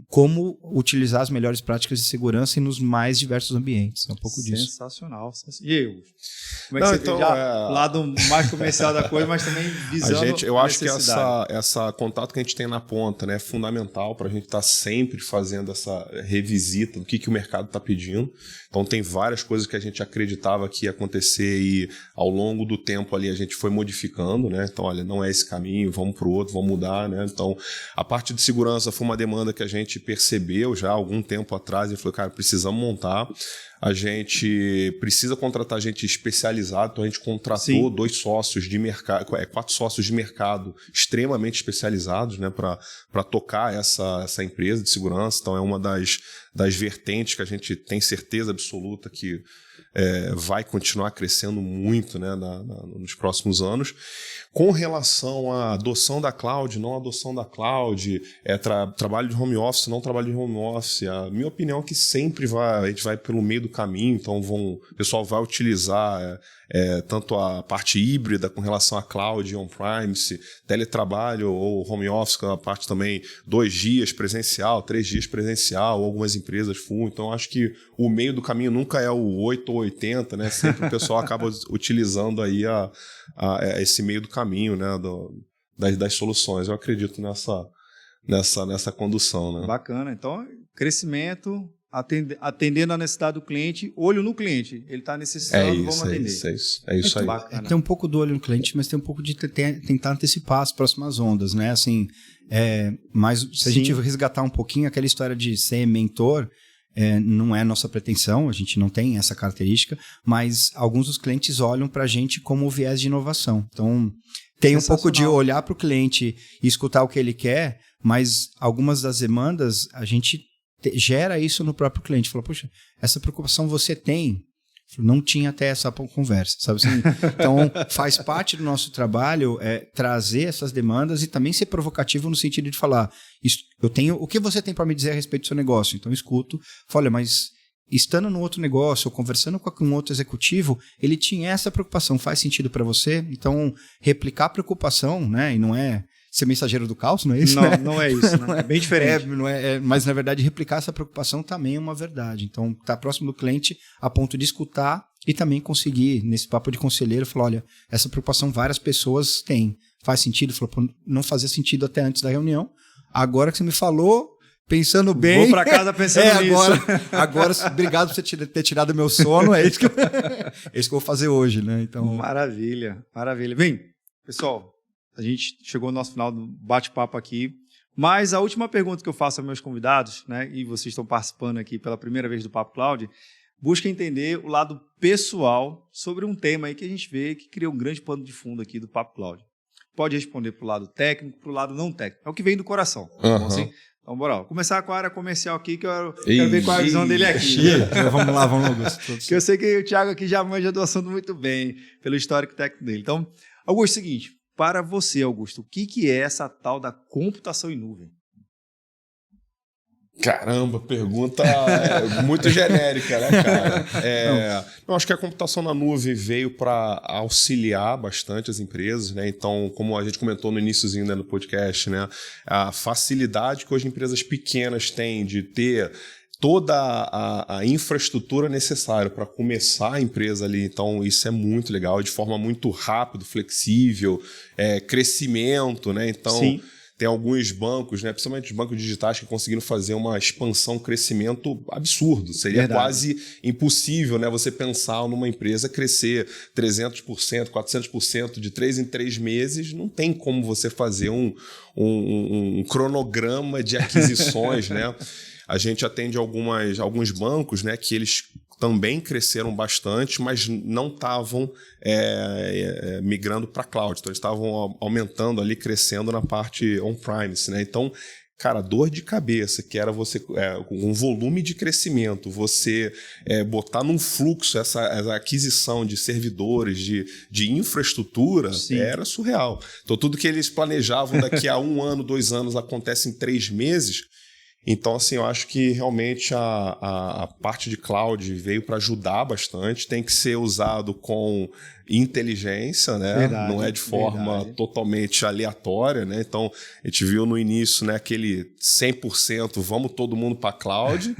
como utilizar as melhores práticas de segurança nos mais diversos ambientes. É um pouco disso. Sensacional. E eu? Como é que você vê já o lado mais comercial da coisa, mas também visando eu acho que essa contato que a gente tem na ponta, né, é fundamental para a gente estar sempre fazendo essa revisita do que o mercado está pedindo. Então tem várias coisas que a gente acreditava que ia acontecer e ao longo do tempo ali a gente foi modificando, né? Então, olha, não é esse caminho, vamos para o outro, vamos mudar, né? Então, a parte de segurança foi uma demanda que a gente percebeu já há algum tempo atrás e falou, cara, precisamos montar. A gente precisa contratar gente especializada, então a gente contratou 2 sócios de mercado, 4 sócios de mercado extremamente especializados, né, para tocar essa empresa de segurança. Então é uma das vertentes que a gente tem certeza absoluta que vai continuar crescendo muito, né, nos próximos anos. Com relação à adoção da cloud, não adoção da cloud, trabalho de home office, não trabalho de home office, a minha opinião é que sempre a gente vai pelo meio do caminho, então o pessoal vai utilizar tanto a parte híbrida com relação à cloud e on-premise, teletrabalho ou home office, com a parte também 2 dias presencial, 3 dias presencial, algumas empresas full. Então acho que o meio do caminho nunca é o 8 ou 80, né? Sempre o pessoal acaba utilizando aí esse meio do caminho, né? Das soluções. Eu acredito nessa condução, né? Bacana. Então, crescimento, atendendo a necessidade do cliente, olho no cliente. Ele está necessitando, vamos atender. É isso aí. Tem um pouco do olho no cliente, mas tem um pouco de tentar antecipar as próximas ondas, né? Assim, mas se a gente resgatar um pouquinho aquela história de ser mentor, não é nossa pretensão, a gente não tem essa característica, mas alguns dos clientes olham para a gente como viés de inovação. Então, tem um pouco de olhar para o cliente e escutar o que ele quer, mas algumas das demandas a gente gera isso no próprio cliente. Fala, poxa, essa preocupação você tem? Não tinha até essa conversa, sabe assim? Então, faz parte do nosso trabalho trazer essas demandas e também ser provocativo no sentido de falar, o que você tem para me dizer a respeito do seu negócio? Então, eu escuto, falo, olha, mas estando no outro negócio ou conversando com um outro executivo, ele tinha essa preocupação, faz sentido para você? Então, replicar a preocupação, né? E não é ser mensageiro do caos, não é isso? Não, né? não é isso, né? É bem diferente. Mas, na verdade, replicar essa preocupação também é uma verdade. Então, estar próximo do cliente a ponto de escutar e também conseguir, nesse papo de conselheiro, falar, olha, essa preocupação várias pessoas têm. Faz sentido? Falou, não fazia sentido até antes da reunião. Agora que você me falou, pensando bem... Vou para casa pensando nisso. Agora, obrigado por você ter tirado meu sono. É isso que eu vou fazer hoje, né? Então... Maravilha, maravilha. Bem, pessoal, a gente chegou no nosso final do bate-papo aqui, mas a última pergunta que eu faço aos meus convidados, né, e vocês estão participando aqui pela primeira vez do Papo Cloud, busca entender o lado pessoal sobre um tema aí que a gente vê que cria um grande pano de fundo aqui do Papo Cloud. Pode responder para o lado técnico, para o lado não técnico. É o que vem do coração. Tá bom, assim? Então, bora lá. Vou começar com a área comercial aqui, que eu quero ver qual é a visão dele aqui. Vamos lá, Augusto. Que eu sei que o Thiago aqui já manja do assunto muito bem, pelo histórico técnico dele. Então, Augusto, é o seguinte, para você, Augusto, o que é essa tal da computação em nuvem? Caramba, pergunta muito genérica, né, cara? Eu acho que a computação na nuvem veio para auxiliar bastante as empresas, né? Então, como a gente comentou no iníciozinho, né, do podcast, né, a facilidade que hoje empresas pequenas têm de ter toda a infraestrutura necessária para começar a empresa ali. Então, isso é muito legal, de forma muito rápida, flexível, crescimento, né? Então, sim, tem alguns bancos, né, principalmente os bancos digitais, que conseguiram fazer uma expansão, crescimento absurdo. Seria quase impossível, né, você pensar numa empresa crescer 300%, 400% de 3 em 3 meses. Não tem como você fazer um cronograma de aquisições, né? A gente atende alguns bancos, né, que eles também cresceram bastante, mas não estavam migrando para cloud. Então, eles estavam aumentando ali, crescendo na parte on-premise, né? Então, cara, dor de cabeça, que era você, um volume de crescimento, você botar num fluxo essa aquisição de servidores, de infraestrutura, era surreal. Então, tudo que eles planejavam daqui a 1 ano, 2 anos, acontece em 3 meses. Então, assim, eu acho que realmente a parte de cloud veio para ajudar bastante, tem que ser usado com inteligência, né? Verdade, não é de forma totalmente aleatória, né? Então, a gente viu no início, né, aquele 100%, vamos todo mundo para cloud,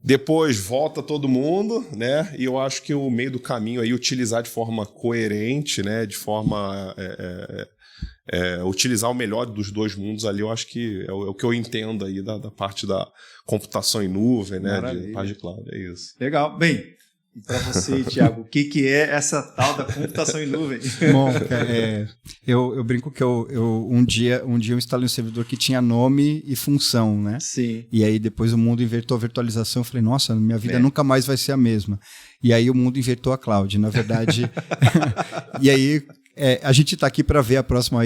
depois volta todo mundo, né? E eu acho que o meio do caminho aí, utilizar de forma coerente, né? De forma... utilizar o melhor dos 2 mundos ali, eu acho que é o que eu entendo aí da parte da computação em nuvem, né? De parte de cloud, é isso. Legal. Bem, e para você, Thiago, o que é essa tal da computação em nuvem? Bom, eu brinco que um dia eu instalei um servidor que tinha nome e função, né? Sim. E aí depois o mundo invertou a virtualização, eu falei, nossa, minha vida nunca mais vai ser a mesma. E aí o mundo invertou a cloud, na verdade. E aí... a gente está aqui para ver a próxima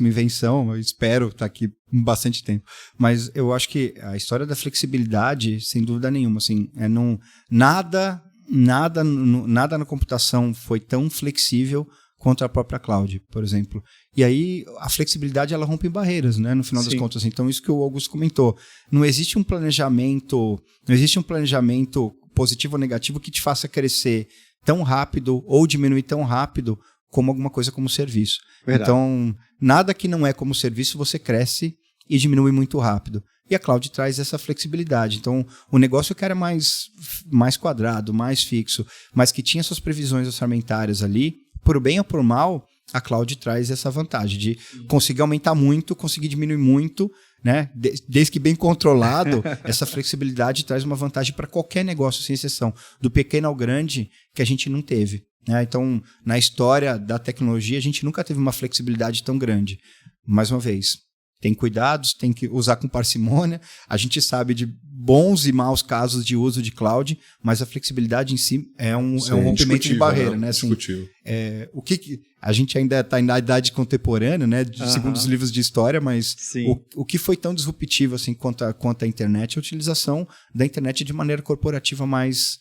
invenção, eu espero estar aqui bastante tempo. Mas eu acho que a história da flexibilidade, sem dúvida nenhuma, assim, nada na computação foi tão flexível quanto a própria cloud, por exemplo. E aí a flexibilidade ela rompe barreiras, né, no final das contas. Então isso que o Augusto comentou, não existe um planejamento positivo ou negativo que te faça crescer tão rápido ou diminuir tão rápido como alguma coisa como serviço. Verdade. Então, nada que não é como serviço, você cresce e diminui muito rápido. E a cloud traz essa flexibilidade. Então, o negócio que era mais quadrado, mais fixo, mas que tinha suas previsões orçamentárias ali, por bem ou por mal, a cloud traz essa vantagem de conseguir aumentar muito, conseguir diminuir muito, né? Desde que bem controlado, essa flexibilidade traz uma vantagem para qualquer negócio, sem exceção, do pequeno ao grande, que a gente não teve. Então, na história da tecnologia, a gente nunca teve uma flexibilidade tão grande. Mais uma vez, tem cuidados, tem que usar com parcimônia. A gente sabe de bons e maus casos de uso de cloud, mas a flexibilidade em si é um rompimento de barreira. Né? Assim, o que a gente ainda está na idade contemporânea, né? Segundo os livros de história, mas o que foi tão disruptivo assim, quanto a internet é a utilização da internet de maneira corporativa mais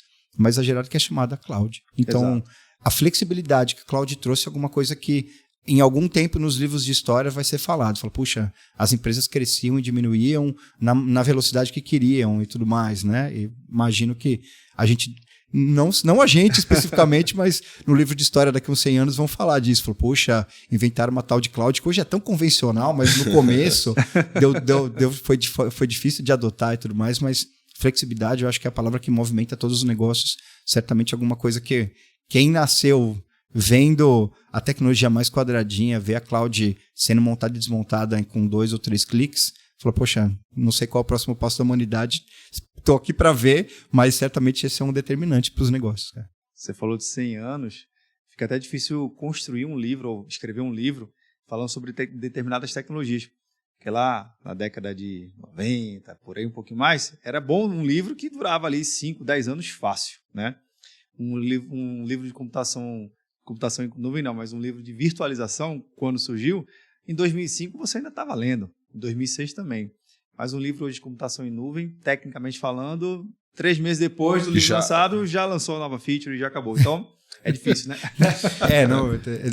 exagerada, que é chamada cloud. Então, a flexibilidade que a cloud trouxe é alguma coisa que, em algum tempo, nos livros de história vai ser falado. Fala, puxa, as empresas cresciam e diminuíam na velocidade que queriam e tudo mais, né? E imagino que a gente, não a gente especificamente, mas no livro de história daqui a uns 100 anos vão falar disso. Fala, puxa, inventaram uma tal de cloud que hoje é tão convencional, mas no começo foi difícil de adotar e tudo mais, mas flexibilidade eu acho que é a palavra que movimenta todos os negócios. Certamente alguma coisa que quem nasceu vendo a tecnologia mais quadradinha, ver a cloud sendo montada e desmontada com 2 ou 3 cliques, falou, poxa, não sei qual é o próximo passo da humanidade, estou aqui para ver, mas certamente esse é um determinante para os negócios. Cara. Você falou de 100 anos, fica até difícil construir um livro ou escrever um livro falando sobre determinadas tecnologias. Porque lá na década de 90, por aí um pouquinho mais, era bom um livro que durava ali 5, 10 anos fácil, né? Um livro de computação em nuvem não, mas um livro de virtualização, quando surgiu, em 2005 você ainda estava lendo, em 2006 também. Mas um livro hoje de computação em nuvem, tecnicamente falando, 3 meses depois do livro lançado, já lançou a nova feature e já acabou. Então, é difícil, né?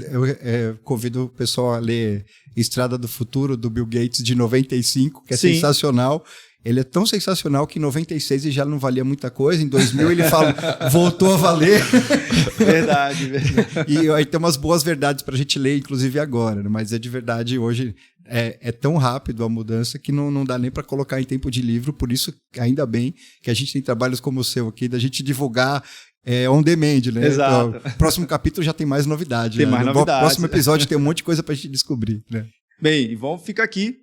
Eu convido o pessoal a ler Estrada do Futuro, do Bill Gates, de 95, que é sensacional. Ele é tão sensacional que em 96 ele já não valia muita coisa, em 2000 ele fala, voltou a valer. Verdade. E aí tem umas boas verdades para a gente ler, inclusive agora, né? Mas é de verdade, hoje é tão rápido a mudança que não dá nem para colocar em tempo de livro, por isso, ainda bem que a gente tem trabalhos como o seu aqui, da gente divulgar on demand, né? Exato. Então, próximo capítulo já tem mais novidade. Tem mais novidade. No próximo episódio tem um monte de coisa para a gente descobrir. Né? Bem, e vamos ficar aqui,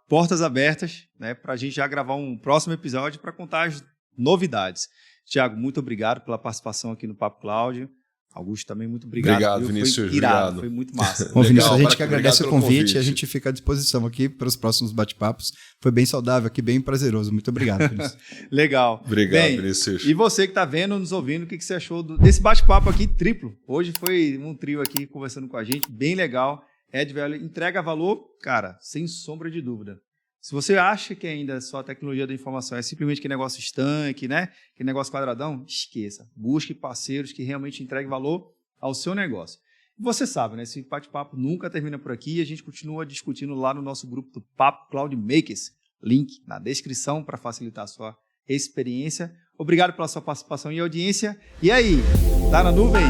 portas abertas, né, para a gente já gravar um próximo episódio para contar as novidades. Thiago, muito obrigado pela participação aqui no Papo Cloud. Augusto também, muito obrigado. Obrigado, Vinícius. Foi irado, foi muito massa. Bom, Vinícius, a gente que agradece o convite e a gente fica à disposição aqui para os próximos bate-papos. Foi bem saudável aqui, bem prazeroso. Muito obrigado, Vinícius. Legal. Obrigado, Vinícius. E você que está vendo, nos ouvindo, o que você achou desse bate-papo aqui triplo? Hoje foi um trio aqui conversando com a gente, bem legal. Ed Value entrega valor, cara, sem sombra de dúvida. Se você acha que ainda só a tecnologia da informação é simplesmente aquele negócio estanque, né? Aquele negócio quadradão, esqueça. Busque parceiros que realmente entreguem valor ao seu negócio. Você sabe, né? Esse bate-papo nunca termina por aqui e a gente continua discutindo lá no nosso grupo do Papo Cloud Makers. Link na descrição para facilitar a sua experiência. Obrigado pela sua participação e audiência. E aí, tá na nuvem?